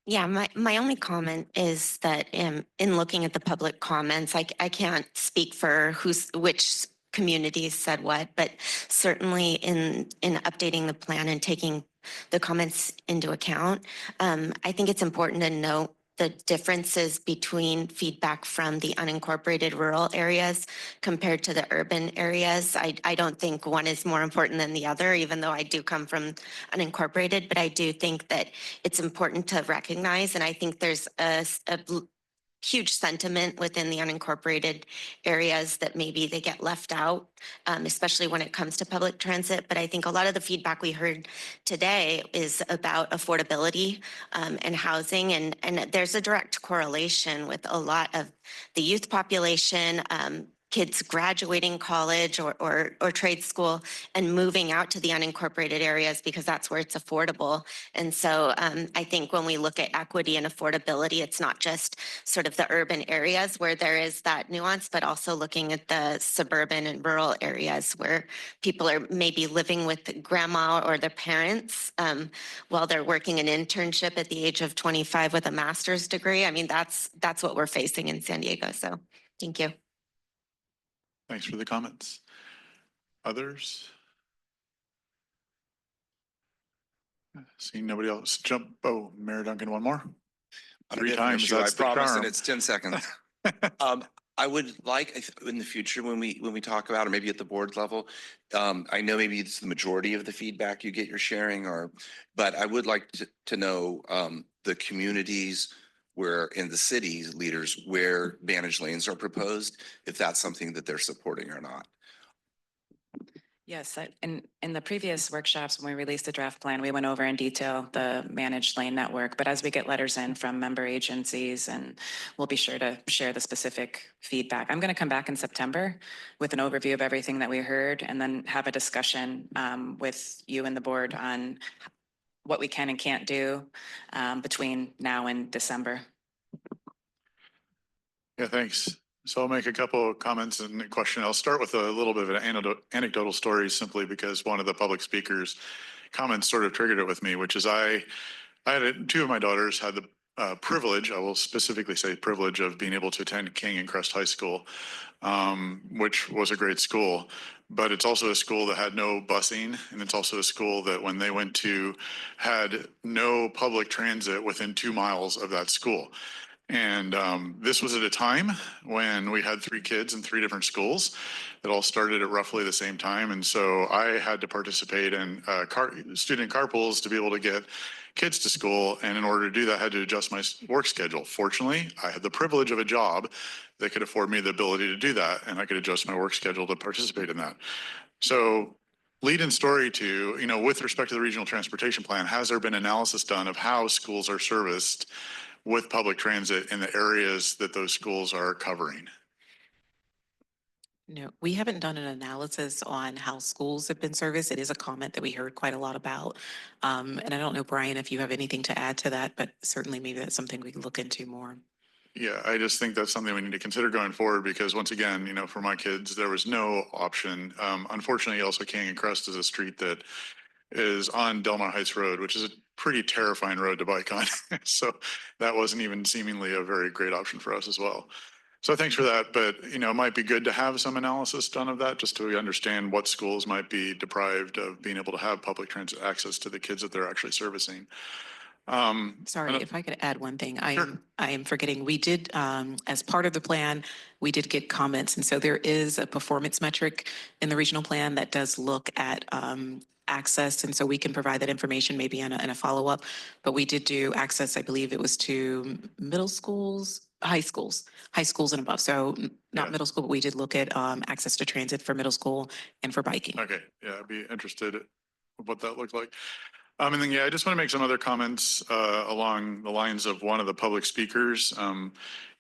Yeah, my only comment is that in looking at the public comments, I can't speak for which communities said what, but certainly in updating the plan and taking the comments into account, I think it's important to note the differences between feedback from the unincorporated rural areas compared to the urban areas. I don't think one is more important than the other, even though I do come from unincorporated, but I do think that it's important to recognize, and I think there's a huge sentiment within the unincorporated areas that maybe they get left out, especially when it comes to public transit. But I think a lot of the feedback we heard today is about affordability and housing. And there's a direct correlation with a lot of the youth population, kids graduating college or trade school and moving out to the unincorporated areas because that's where it's affordable. And so I think when we look at equity and affordability, it's not just sort of the urban areas where there is that nuance, but also looking at the suburban and rural areas where people are maybe living with grandma or their parents while they're working an internship at the age of 25 with a master's degree. I mean, that's what we're facing in San Diego. So thank you. Thanks for the comments. Others? Seeing nobody else jump. Oh, Mayor Duncan, one more. Three times. I That's the promise, charm. and it's 10 seconds. I would like in the future when we talk about, or maybe at the board level, I know maybe it's the majority of the feedback you get you're sharing, but I would like to know the communities where in the cities leaders where managed lanes are proposed, if that's something that they're supporting or not. Yes, in the previous workshops, when we released the draft plan, we went over in detail the managed lane network. But as we get letters in from member agencies, and we'll be sure to share the specific feedback. I'm going to come back in September with an overview of everything that we heard and then have a discussion with you and the board on what we can and can't do between now and December. Yeah, thanks. So I'll make a couple of comments and a question. I'll start with a little bit of an anecdotal story simply because one of the public speakers' comments sort of triggered it with me, which is I had two of my daughters had the privilege, I will specifically say privilege, of being able to attend King and Crest High School, which was a great school. But it's also a school that had no busing, and it's also a school that when they went to had no public transit within 2 miles of that school. And this was at a time when we had 3 kids in 3 different schools that all started at roughly the same time. And so I had to participate in student carpools to be able to get kids to school. And in order to do that, I had to adjust my work schedule. Fortunately, I had the privilege of a job that could afford me the ability to do that. And I could adjust my work schedule to participate in that. So lead in story to, with respect to the regional transportation plan, has there been analysis done of how schools are serviced with public transit in the areas that those schools are covering? No, we haven't done an analysis on how schools have been serviced. It is a comment that we heard quite a lot about. And I don't know, Brian, if you have anything to add to that, but certainly maybe that's something we can look into more. Yeah, I just think that's something we need to consider going forward because once again, for my kids, there was no option. Unfortunately, also King and Crest is a street that is on Del Mar Heights Road, which is a pretty terrifying road to bike on. So that wasn't even seemingly a very great option for us as well. So thanks for that. But, it might be good to have some analysis done of that just to understand what schools might be deprived of being able to have public transit access to the kids that they're actually servicing. Sorry, if I could add one thing, I am forgetting. We did, as part of the plan, we did get comments. And so there is a performance metric in the regional plan that does look at access. And so we can provide that information maybe in a follow-up. But we did do access, I believe it was to middle schools, high schools and above. So not Yeah. middle school, but we did look at access to transit for middle school and for biking. Okay, yeah, I'd be interested in what that looked like. And then, yeah, I just want to make some other comments along the lines of one of the public speakers.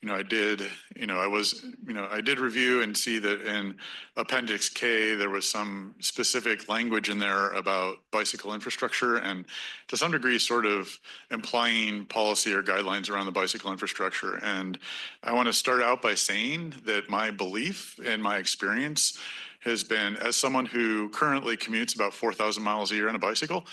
I did, I did review and see that in Appendix K, there was some specific language in there about bicycle infrastructure and to some degree sort of implying policy or guidelines around the bicycle infrastructure. And I want to start out by saying that my belief and my experience has been, as someone who currently commutes about 4,000 miles a year on a bicycle,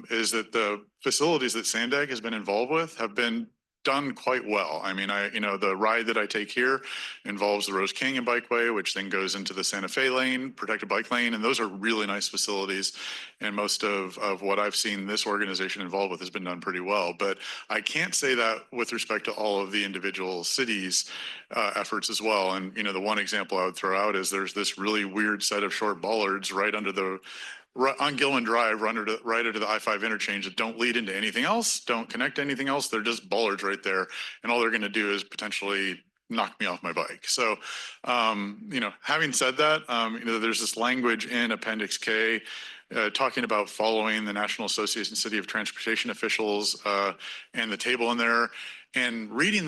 is that the facilities that SANDAG has been involved with have been done quite well. I mean, the ride that I take here involves the Rose Canyon Bikeway, which then goes into the Santa Fe lane, protected bike lane, and those are really nice facilities. And most of what I've seen this organization involved with has been done pretty well. But I can't say that with respect to all of the individual cities' efforts as well. And, the one example I would throw out is there's this really weird set of short bollards right on Gilman Drive, right under the I-5 interchange that don't lead into anything else, don't connect to anything else. They're just bollards right there. And all they're going to do is potentially knock me off my bike. So, having said that, there's this language in Appendix K talking about following the National Association of City of Transportation Officials and the table in there. And reading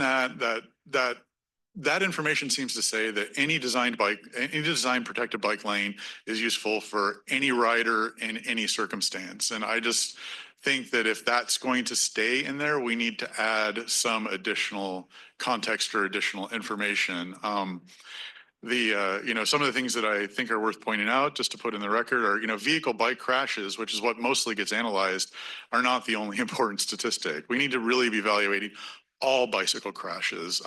that information seems to say that any designed protected bike lane is useful for any rider in any circumstance. And I just think that if that's going to stay in there, we need to add some additional context or additional information. Some of the things that I think are worth pointing out, just to put in the record, are, vehicle bike crashes, which is what mostly gets analyzed, are not the only important statistic. We need to really be evaluating all bicycle crashes,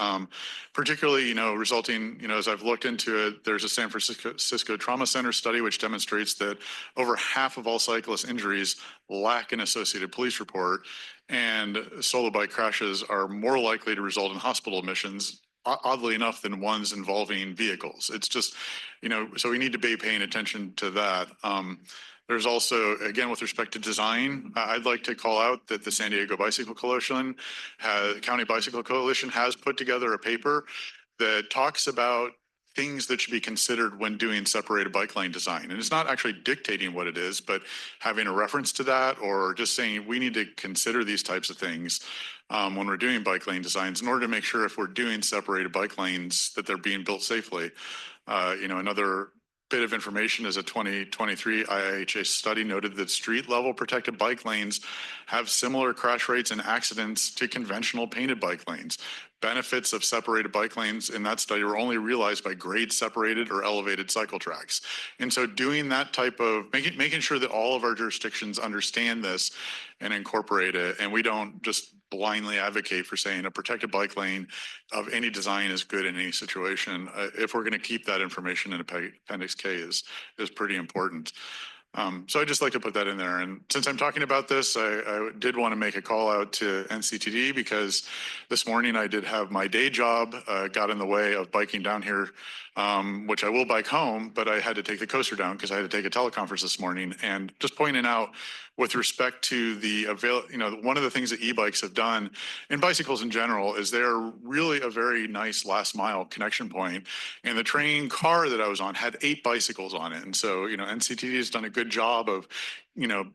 particularly, resulting, as I've looked into it, there's a San Francisco Trauma Center study, which demonstrates that over half of all cyclist injuries lack an associated police report, and solo bike crashes are more likely to result in hospital admissions, oddly enough, than ones involving vehicles. It's just, so we need to be paying attention to that. There's also, again, with respect to design, I'd like to call out that the San Diego Bicycle Coalition, County Bicycle Coalition, has put together a paper that talks about things that should be considered when doing separated bike lane design. And it's not actually dictating what it is, but having a reference to that, or just saying we need to consider these types of things when we're doing bike lane designs in order to make sure if we're doing separated bike lanes that they're being built safely. Another bit of information is a 2023 IIHA study noted that street level protected bike lanes have similar crash rates and accidents to conventional painted bike lanes. Benefits of separated bike lanes in that study were only realized by grade separated or elevated cycle tracks. And so doing that type of, making sure that all of our jurisdictions understand this and incorporate it, and we don't just blindly advocate for saying a protected bike lane of any design is good in any situation. If we're going to keep that information in Appendix K is pretty important. So I'd just like to put that in there. And since I'm talking about this, I did want to make a call out to NCTD because this morning I did have my day job got in the way of biking down here, which I will bike home, but I had to take the coaster down because I had to take a teleconference this morning. And just pointing out with respect to one of the things that e-bikes have done and bicycles in general is they're really a very nice last mile connection point. And the train car that I was on had 8 bicycles on it. And so, NCTD has done a good job of,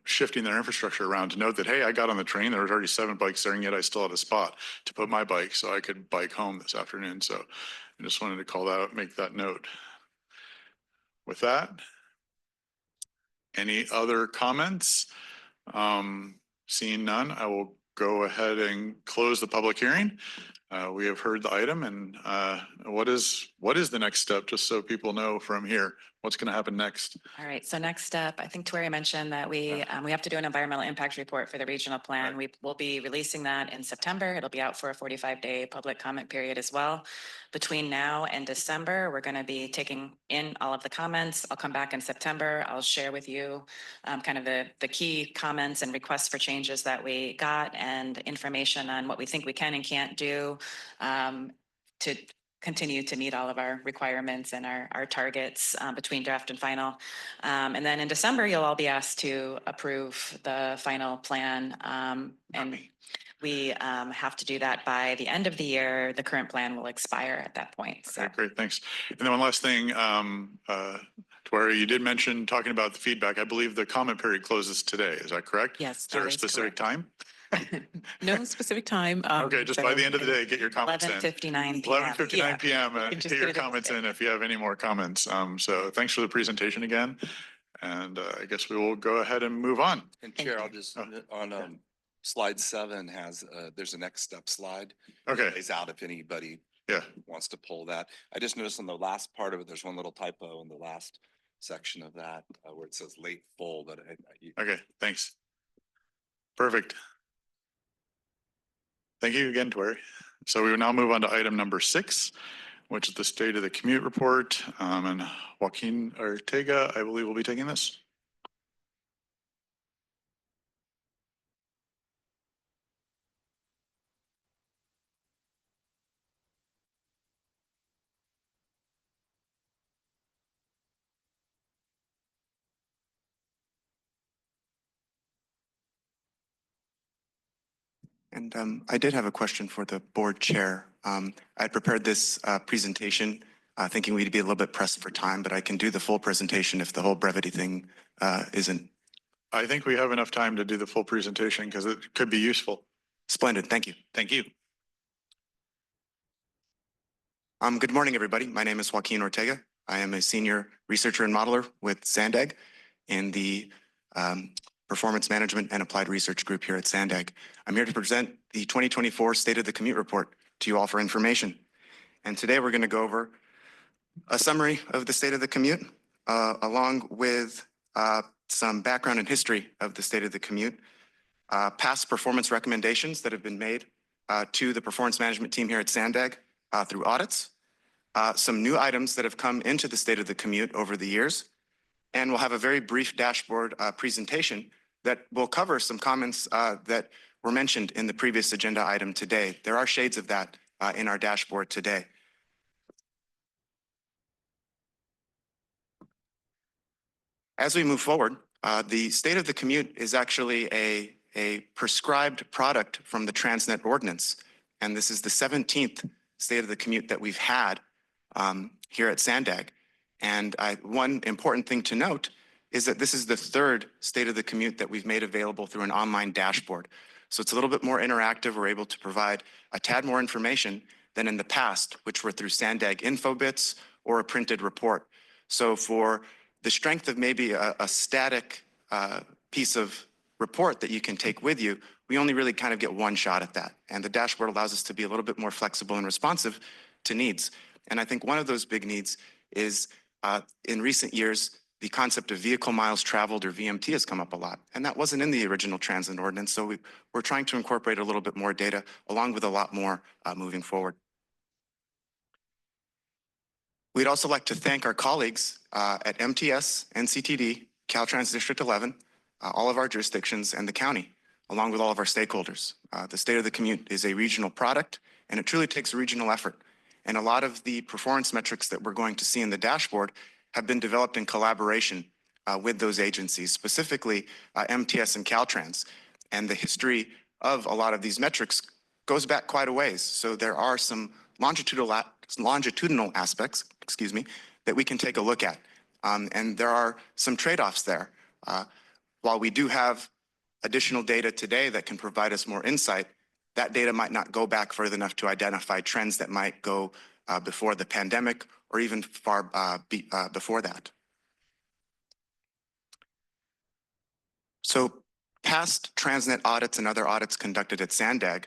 shifting their infrastructure around to note that, hey, I got on the train, there was already 7 bikes there, and yet I still had a spot to put my bike so I could bike home this afternoon. So I just wanted to call that out, make that note. With that, any other comments? Seeing none, I will go ahead and close the public hearing. We have heard the item, and what is the next step, just so people know from here, what's going to happen next? All right, so next step, I think Tori mentioned that we have to do an environmental impact report for the regional plan. We will be releasing that in September. It'll be out for a 45-day public comment period as well. Between now and December, we're going to be taking in all of the comments. I'll come back in September. I'll share with you kind of the key comments and requests for changes that we got and information on what we think we can and can't do to continue to meet all of our requirements and our targets between draft and final. And then in December, you'll all be asked to approve the final plan. And we have to do that by the end of the year. The current plan will expire at that point. So Okay, great, thanks. And then one last thing, Tori, you did mention talking about the feedback. I believe the comment period closes today. Is that correct? Yes, Is there that a is specific time? No specific time. Okay, just by the end of the day, get your comments in. 11:59 p.m. 11:59 PM, can just get your get it in comments today. in if you have any more comments. So thanks for the presentation again. And I guess we will go ahead and move on. And Chair, I'll just, on slide 7 has, there's a next step slide. Okay. It lays out if anybody Yeah, wants to pull that. I just noticed on the last part of it, there's one little typo in the last section of that where it says late full, but okay, thanks. Perfect. Thank you again, Tori. So we will now move on to item number 6, which is the state of the commute report. And Joaquin Ortega, I believe, will be taking this. And I did have a question for the board chair. I prepared this presentation thinking we'd be a little bit pressed for time, but I can do the full presentation if the whole brevity thing isn't. I think we have enough time to do the full presentation because it could be useful. Splendid. Thank you. Thank you. Good morning, everybody. My name is Joaquin Ortega. I am a senior researcher and modeler with SANDAG in the Performance Management and Applied Research Group here at SANDAG. I'm here to present the 2024 State of the Commute Report to you all for information. And today we're going to go over a summary of the state of the commute, along with some background and history of the state of the commute, past performance recommendations that have been made to the performance management team here at SANDAG through audits, some new items that have come into the state of the commute over the years, and we'll have a very brief dashboard presentation that will cover some comments that were mentioned in the previous agenda item today. There are shades of that in our dashboard today. As we move forward, the state of the commute is actually a prescribed product from the Transnet Ordinance. And this is the 17th state of the commute that we've had here at SANDAG. And one important thing to note is that this is the 3rd state of the commute that we've made available through an online dashboard. So it's a little bit more interactive. We're able to provide a tad more information than in the past, which were through SANDAG InfoBits or a printed report. So for the strength of maybe a static piece of report that you can take with you, we only really kind of get one shot at that. And the dashboard allows us to be a little bit more flexible and responsive to needs. And I think one of those big needs is in recent years, the concept of vehicle miles traveled or VMT has come up a lot. And that wasn't in the original transit ordinance. So we're trying to incorporate a little bit more data along with a lot more moving forward. We'd also like to thank our colleagues at MTS, NCTD, Caltrans District 11, all of our jurisdictions, and the county, along with all of our stakeholders. The state of the commute is a regional product, and it truly takes a regional effort. And a lot of the performance metrics that we're going to see in the dashboard have been developed in collaboration with those agencies, specifically MTS and Caltrans. And the history of a lot of these metrics goes back quite a ways. So there are some longitudinal aspects, that we can take a look at. And there are some trade-offs there. While we do have additional data today that can provide us more insight, that data might not go back further enough to identify trends that might go before the pandemic or even far before that. So past Transnet audits and other audits conducted at SANDAG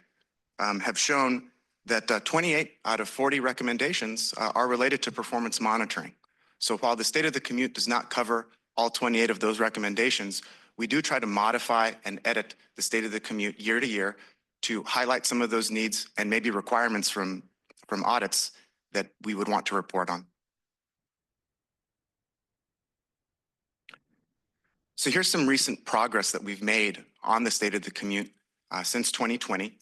have shown that 28 out of 40 recommendations are related to performance monitoring. So while the state of the commute does not cover all 28 of those recommendations, we do try to modify and edit the state of the commute year to year to highlight some of those needs and maybe requirements from audits that we would want to report on. So here's some recent progress that we've made on the state of the commute since 2020.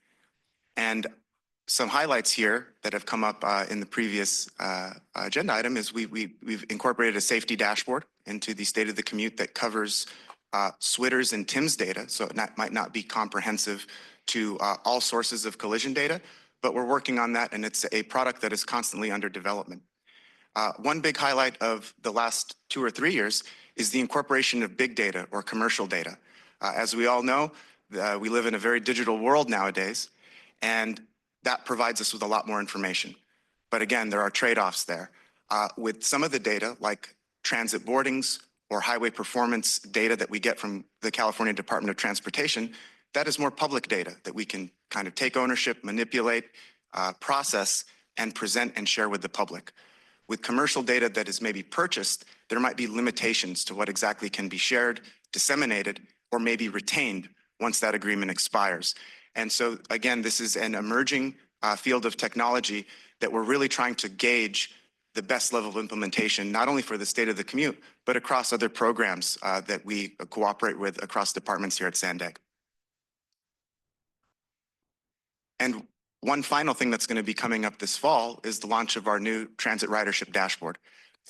And some highlights here that have come up in the previous agenda item is we've incorporated a safety dashboard into the state of the commute that covers SWITR's and TIMS data. So it might not be comprehensive to all sources of collision data, but we're working on that, and it's a product that is constantly under development. One big highlight of the last 2 or 3 years is the incorporation of big data or commercial data. As we all know, we live in a very digital world nowadays, and that provides us with a lot more information. But again, there are trade-offs there. With some of the data, like transit boardings or highway performance data that we get from the California Department of Transportation, that is more public data that we can kind of take ownership, manipulate, process, and present and share with the public. With commercial data that is maybe purchased, there might be limitations to what exactly can be shared, disseminated, or maybe retained once that agreement expires. And so, again, this is an emerging field of technology that we're really trying to gauge the best level of implementation, not only for the state of the commute, but across other programs that we cooperate with across departments here at SANDAG. And one final thing that's going to be coming up this fall is the launch of our new transit ridership dashboard.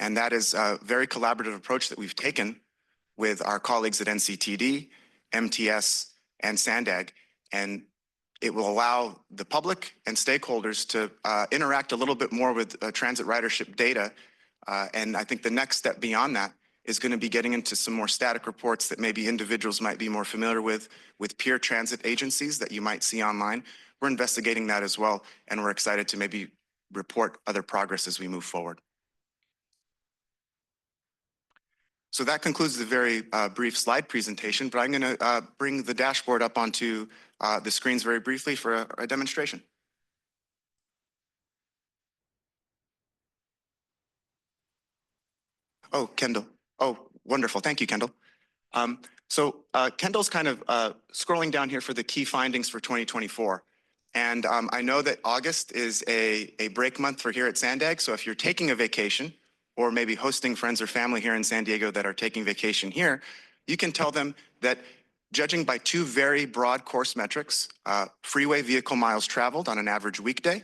And that is a very collaborative approach that we've taken with our colleagues at NCTD, MTS, and SANDAG. And it will allow the public and stakeholders to interact a little bit more with transit ridership data. And I think the next step beyond that is going to be getting into some more static reports that maybe individuals might be more familiar with peer transit agencies that you might see online. We're investigating that as well, and we're excited to maybe report other progress as we move forward. So that concludes the very brief slide presentation, but I'm going to bring the dashboard up onto the screens very briefly for a demonstration. Oh, Kendall. Oh, wonderful. Thank you, Kendall. So Kendall's kind of scrolling down here for the key findings for 2024. And I know that August is a break month for here at SANDAG. So if you're taking a vacation or maybe hosting friends or family here in San Diego that are taking vacation here, you can tell them that judging by 2 very broad course metrics, freeway vehicle miles traveled on an average weekday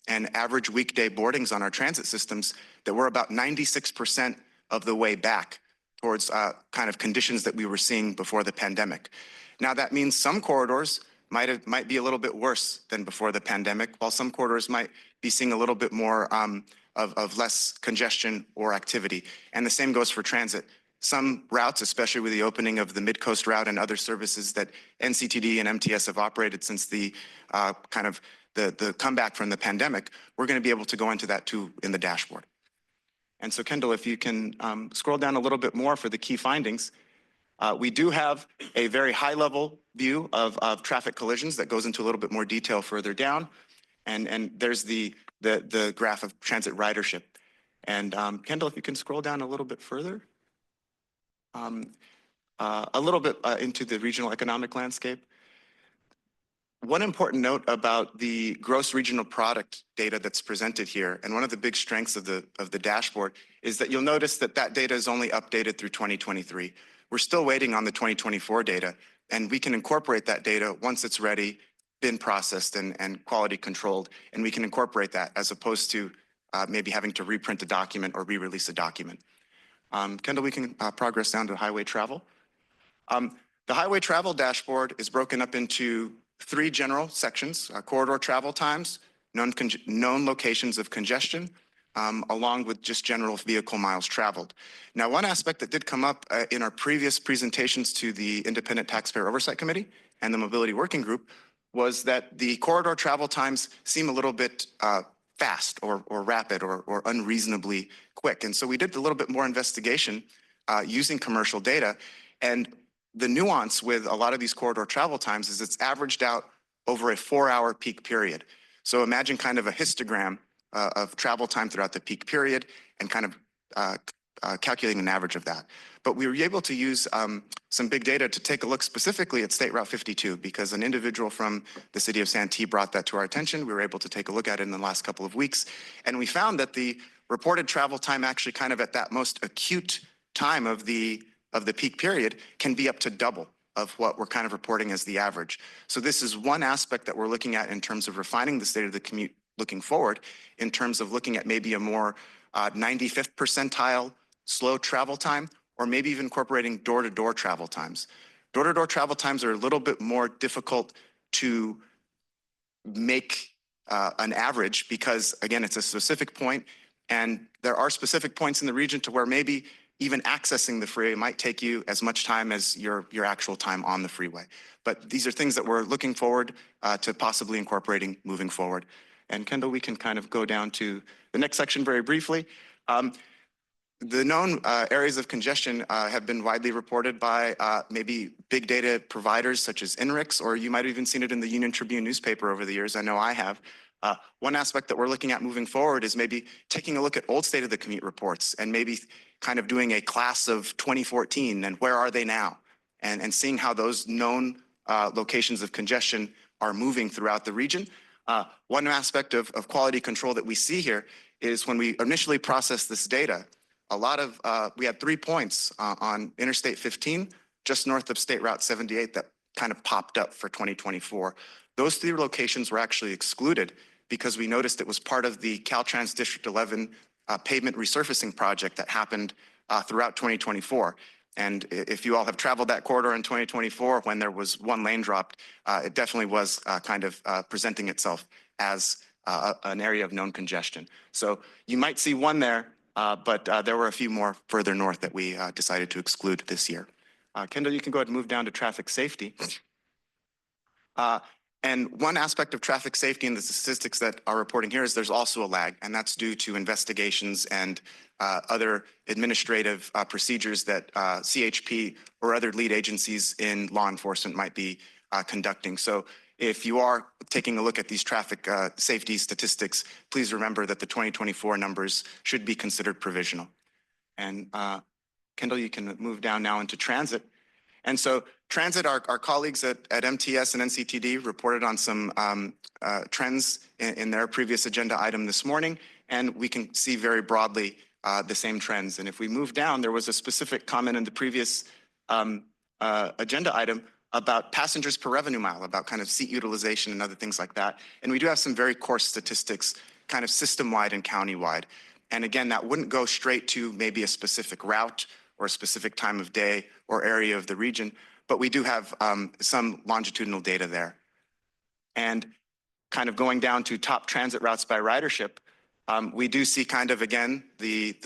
and average weekday boardings on our transit systems, that we're about 96% of the way back towards kind of conditions that we were seeing before the pandemic. Now that means some corridors might be a little bit worse than before the pandemic, while some corridors might be seeing a little bit more of less congestion or activity. And the same goes for transit. Some routes, especially with the opening of the Mid-Coast route and other services that NCTD and MTS have operated since the kind of the comeback from the pandemic, we're going to be able to go into that too in the dashboard. And so Kendall, if you can scroll down a little bit more for the key findings. We do have a very high-level view of traffic collisions that goes into a little bit more detail further down. And there's the graph of transit ridership. And Kendall, if you can scroll down a little bit further. A little bit into the regional economic landscape. One important note about the gross regional product data that's presented here, and one of the big strengths of the dashboard, is that you'll notice that that data is only updated through 2023. We're still waiting on the 2024 data, and we can incorporate that data once it's ready, been processed and quality controlled, and we can incorporate that as opposed to maybe having to reprint a document or re-release a document. Kendall, we can progress down to highway travel. The highway travel dashboard is broken up into 3 general sections: corridor travel times, known locations of congestion, along with just general vehicle miles traveled. Now, one aspect that did come up in our previous presentations to the Independent Taxpayer Oversight Committee and the Mobility Working Group was that the corridor travel times seem a little bit fast or rapid or unreasonably quick. And so we did a little bit more investigation using commercial data. And the nuance with a lot of these corridor travel times is it's averaged out over a 4-hour peak period. So imagine kind of a histogram of travel time throughout the peak period and kind of calculating an average of that. But we were able to use some big data to take a look specifically at State Route 52 because an individual from the city of Santee brought that to our attention. We were able to take a look at it in the last couple of weeks. And we found that the reported travel time actually kind of at that most acute time of the peak period can be up to double of what we're kind of reporting as the average. So this is one aspect that we're looking at in terms of refining the state of the commute looking forward, in terms of looking at maybe a more 95th percentile slow travel time, or maybe even incorporating door-to-door travel times. Door-to-door travel times are a little bit more difficult to make an average because, again, it's a specific point, and there are specific points in the region to where maybe even accessing the freeway might take you as much time as your actual time on the freeway. But these are things that we're looking forward to possibly incorporating moving forward. And Kendall, we can kind of go down to the next section very briefly. The known areas of congestion have been widely reported by maybe big data providers such as INRIX, or you might have even seen it in the Union Tribune newspaper over the years. I know I have. One aspect that we're looking at moving forward is maybe taking a look at old state of the commute reports and maybe kind of doing a class of 2014 and where are they now, and seeing how those known locations of congestion are moving throughout the region. One aspect of quality control that we see here is when we initially processed this data, a lot of, we had 3 points on Interstate 15, just north of State Route 78 that kind of popped up for 2024. Those 3 locations were actually excluded because we noticed it was part of the Caltrans District 11 pavement resurfacing project that happened throughout 2024. And if you all have traveled that corridor in 2024, when there was 1 lane dropped, it definitely was kind of presenting itself as an area of known congestion. So you might see 1 there, but there were a few more further north that we decided to exclude this year. Kendall, you can go ahead and move down to traffic safety. And one aspect of traffic safety in the statistics that are reporting here is there's also a lag, and that's due to investigations and other administrative procedures that CHP or other lead agencies in law enforcement might be conducting. So if you are taking a look at these traffic safety statistics, please remember that the 2024 numbers should be considered provisional. And Kendall, you can move down now into transit. And so transit, our colleagues at MTS and NCTD reported on some trends in their previous agenda item this morning, and we can see very broadly the same trends. And if we move down, there was a specific comment in the previous agenda item about passengers per revenue mile, about kind of seat utilization and other things like that. And we do have some very coarse statistics, kind of system-wide and county-wide. And again, that wouldn't go straight to maybe a specific route or a specific time of day or area of the region, but we do have some longitudinal data there. And kind of going down to top transit routes by ridership, we do see kind of, again, the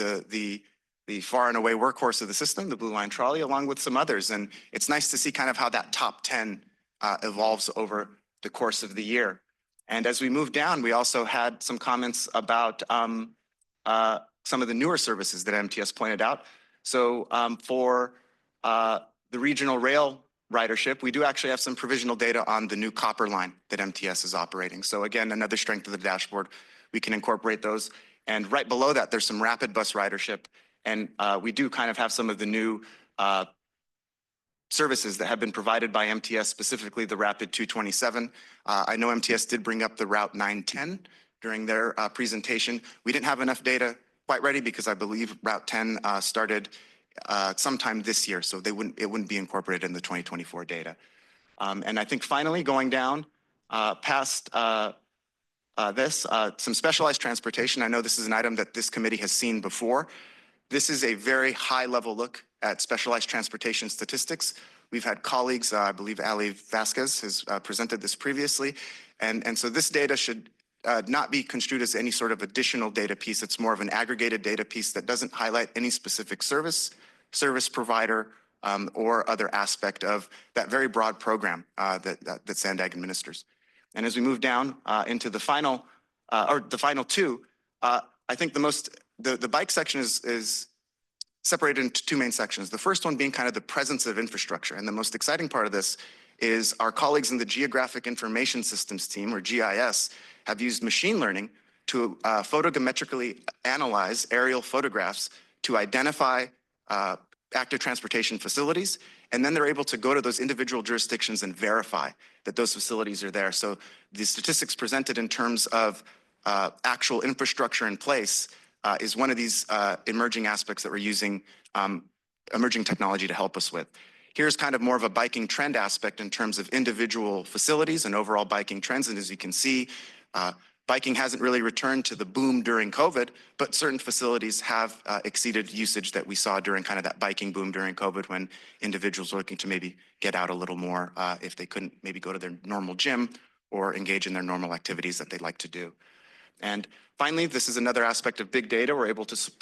far and away workhorse of the system, the Blue Line Trolley, along with some others. And it's nice to see kind of how that top 10 evolves over the course of the year. And as we move down, we also had some comments about some of the newer services that MTS pointed out. So for the regional rail ridership, we do actually have some provisional data on the new copper line that MTS is operating. So again, another strength of the dashboard, we can incorporate those. And right below that, there's some rapid bus ridership. And we do kind of have some of the new services that have been provided by MTS, specifically the Rapid 227. I know MTS did bring up the Route 910 during their presentation. We didn't have enough data quite ready because I believe Route 10 started sometime this year, so it wouldn't be incorporated in the 2024 data. And I think finally going down past this, some specialized transportation. I know this is an item that this committee has seen before. This is a very high level look at specialized transportation statistics. We've had colleagues, I believe Ali Vasquez has presented this previously. And so this data should not be construed as any sort of additional data piece. It's more of an aggregated data piece that doesn't highlight any specific service provider, or other aspect of that very broad program that SANDAG administers. And as we move down into the final, or the final 2, I think the bike section is separated into 2 main sections. The first one being kind of the presence of infrastructure. And the most exciting part of this is our colleagues in the Geographic Information Systems team, or GIS, have used machine learning to photogrammetrically analyze aerial photographs to identify active transportation facilities. And then they're able to go to those individual jurisdictions and verify that those facilities are there. So the statistics presented in terms of actual infrastructure in place is one of these emerging aspects that we're using emerging technology to help us with. Here's kind of more of a biking trend aspect in terms of individual facilities and overall biking trends. And as you can see, biking hasn't really returned to the boom during COVID, but certain facilities have exceeded usage that we saw during kind of that biking boom during COVID when individuals were looking to maybe get out a little more if they couldn't maybe go to their normal gym or engage in their normal activities that they like to do. And finally, this is another aspect of big data. We're able to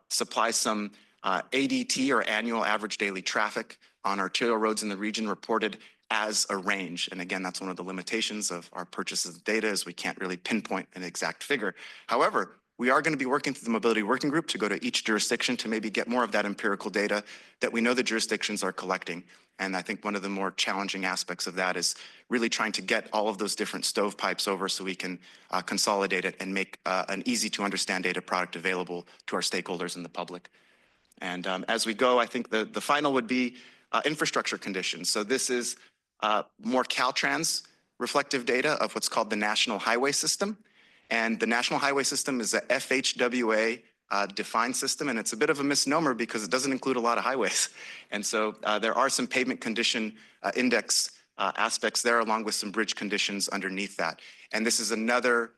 supply some ADT, or annual average daily traffic, on arterial roads in the region reported as a range. And again, that's one of the limitations of our purchases of data, is we can't really pinpoint an exact figure. However, we are going to be working through the mobility working group to go to each jurisdiction to maybe get more of that empirical data that we know the jurisdictions are collecting. And I think one of the more challenging aspects of that is really trying to get all of those different stovepipes over so we can consolidate it and make an easy to understand data product available to our stakeholders and the public. And as we go, I think the final would be infrastructure conditions. So this is more Caltrans reflective data of what's called the National Highway System. And the National Highway System is a FHWA defined system, and it's a bit of a misnomer because it doesn't include a lot of highways. And so there are some pavement condition index aspects there, along with some bridge conditions underneath that. And this is another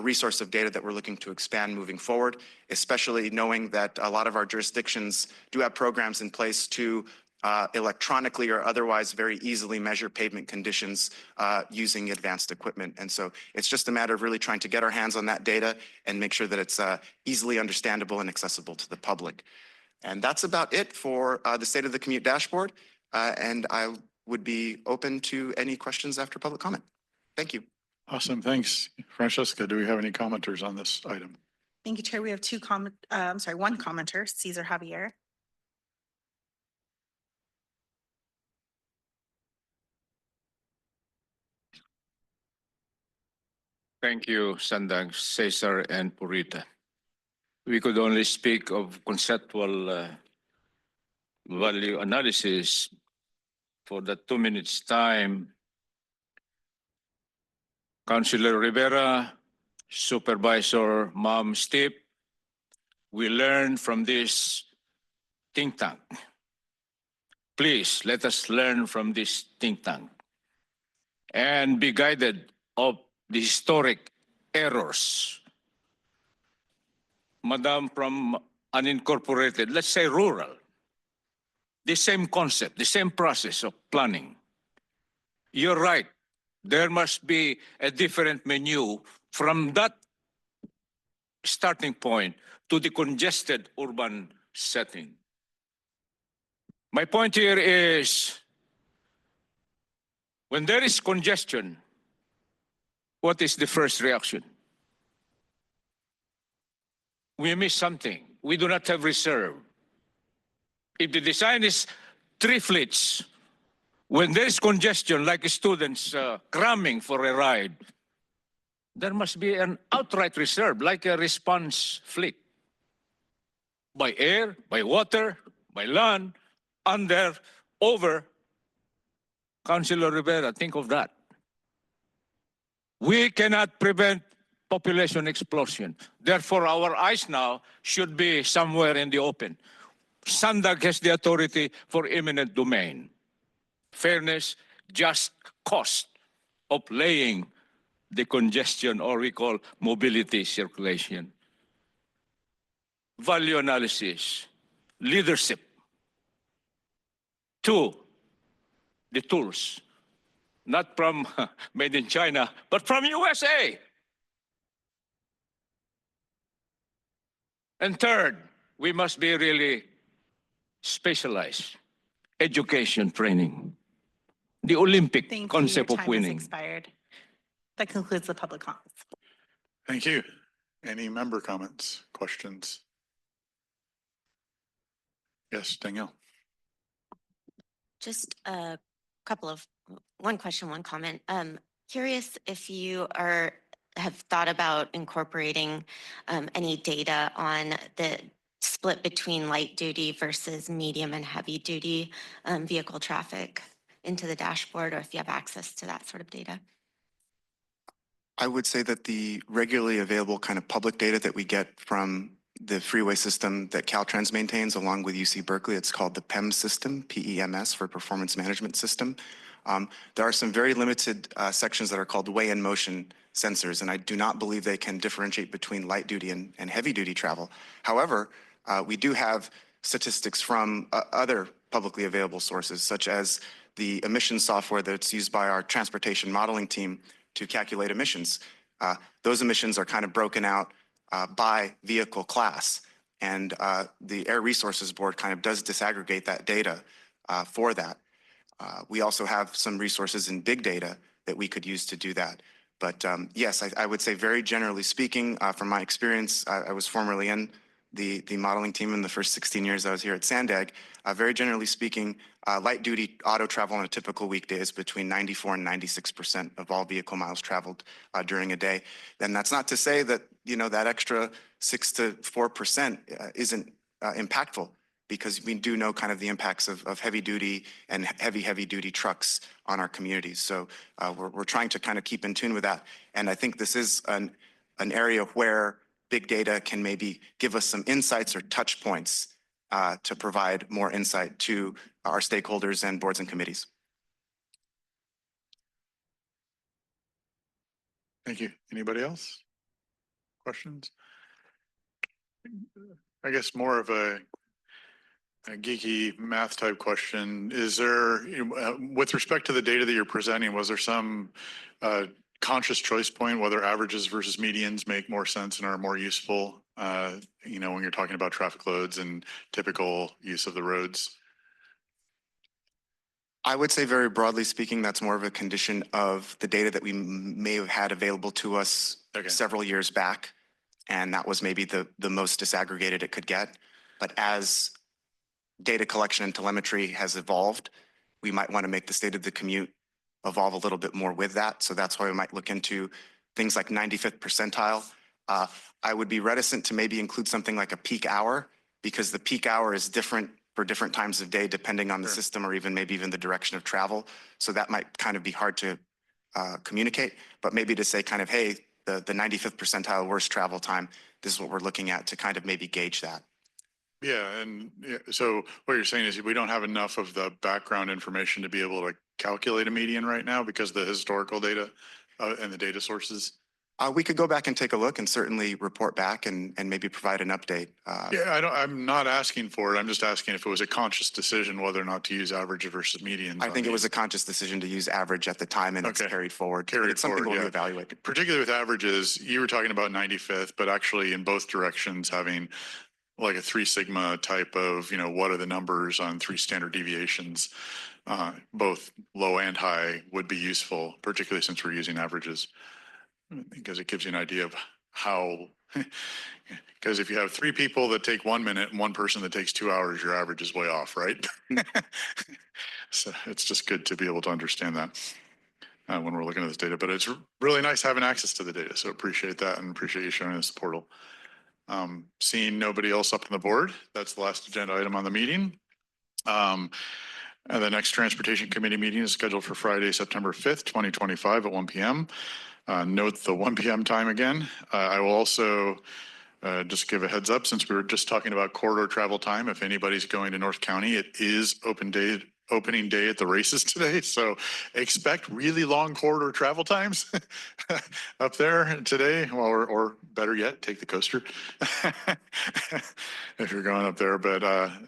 resource of data that we're looking to expand moving forward, especially knowing that a lot of our jurisdictions do have programs in place to electronically or otherwise very easily measure pavement conditions using advanced equipment. And so it's just a matter of really trying to get our hands on that data and make sure that it's easily understandable and accessible to the public. And that's about it for the State of the Commute dashboard. And I would be open to any questions after public comment. Thank you. Awesome. Thanks. Francesca, do we have any commenters on this item? Thank you, Chair. We have one commenter, Cesar Javier. Thank you, Sandag, Cesar, and Purita. We could only speak of conceptual value analysis for the 2 minutes time. Councilor Rivera, Supervisor Mom Steve, we learn from this think tank. Please let us learn from this think tank and be guided of the historic errors. Madam, from unincorporated, let's say rural, the same concept, the same process of planning. You're right. There must be a different menu from that starting point to the congested urban setting. My point here is, when there is congestion, what is the first reaction? We miss something. We do not have reserve. If the design is 3 fleets, when there is congestion, like students cramming for a ride, there must be an outright reserve, like a response fleet. By air, by water, by land, under, over. Councilor Rivera, think of that. We cannot prevent population explosion. Therefore, our eyes now should be somewhere in the open. SANDAG has the authority for eminent domain. Fairness, just cost of laying the congestion, or we call mobility circulation. Value analysis, leadership. 2, the tools, not from made in China, but from USA. And 3rd, we must be really specialized. Education training. The Olympic Thank you. concept Your of time has winning. expired. That concludes the public comments. Thank you. Any member comments, questions? Yes, Danielle. Just a couple of, one question, one comment. Curious if you have thought about incorporating any data on the split between light duty versus medium and heavy duty vehicle traffic into the dashboard, or if you have access to that sort of data. I would say that the regularly available kind of public data that we get from the freeway system that Caltrans maintains along with UC Berkeley, it's called the PEMS system, PEMS for Performance Management System. There are some very limited sections that are called weigh in motion sensors, and I do not believe they can differentiate between light duty and heavy duty travel. However, we do have statistics from other publicly available sources, such as the emissions software that's used by our transportation modeling team to calculate emissions. Those emissions are kind of broken out by vehicle class, and the Air Resources Board kind of does disaggregate that data for that. We also have some resources in big data that we could use to do that. But yes, I would say very generally speaking, from my experience, I was formerly in the modeling team in the first 16 years I was here at SANDAG. Very generally speaking, light duty auto travel on a typical weekday is between 94 and 96% of all vehicle miles traveled during a day. And that's not to say that, you know, that extra 6 to 4% isn't impactful, because we do know kind of the impacts of heavy duty and heavy duty trucks on our communities. So we're trying to kind of keep in tune with that. And I think this is an area where big data can maybe give us some insights or touch points to provide more insight to our stakeholders and boards and committees. Thank you. Anybody else? Questions? I guess more of a geeky math type question. Is there, with respect to the data that you're presenting, was there some conscious choice point, whether averages versus medians make more sense and are more useful, you know, when you're talking about traffic loads and typical use of the roads? I would say very broadly speaking, that's more of a condition of the data that we may have had available to us several years back. And that was maybe the most disaggregated it could get. But as data collection and telemetry has evolved, we might want to make the state of the commute evolve a little bit more with that. So that's why we might look into things like 95th percentile. I would be reticent to maybe include something like a peak hour, because the peak hour is different for different times of day, depending on the system or even maybe even the direction of travel. So that might kind of be hard to communicate, but maybe to say kind of, hey, the 95th percentile worst travel time, this is what we're looking at to kind of maybe gauge that. Yeah, and so what you're saying is we don't have enough of the background information to be able to calculate a median right now because of the historical data and the data sources? We could go back and take a look and certainly report back and maybe provide an update. Yeah, I'm not asking for it. I'm just asking if it was a conscious decision whether or not to use average versus medians. I think it was a conscious decision to use average at the time, and it's carried forward. It's something we'll evaluate. Particularly with averages, you were talking about 95th, but actually in both directions having like a 3 sigma type of, you know, what are the numbers on 3 standard deviations, both low and high would be useful, particularly since we're using averages, because it gives you an idea of how, because if you have 3 people that take 1 minute and 1 person that takes 2 hours, your average is way off, right? So it's just good to be able to understand that when we're looking at this data, but it's really nice having access to the data. So appreciate that and appreciate you showing us the portal. Seeing nobody else up on the board, that's the last agenda item on the meeting. And the next Transportation Committee meeting is scheduled for Friday, September 5th, 2025 at 1 p.m. Note the 1 p.m. time again. I will also just give a heads up, since we were just talking about corridor travel time. If anybody's going to North County, it is opening day at the races today. So expect really long corridor travel times up there today, or better yet, take the coaster if you're going up there. But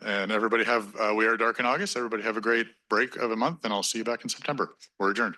and everybody have, we are dark in August. Everybody have a great break of a month, and I'll see you back in September. We're adjourned.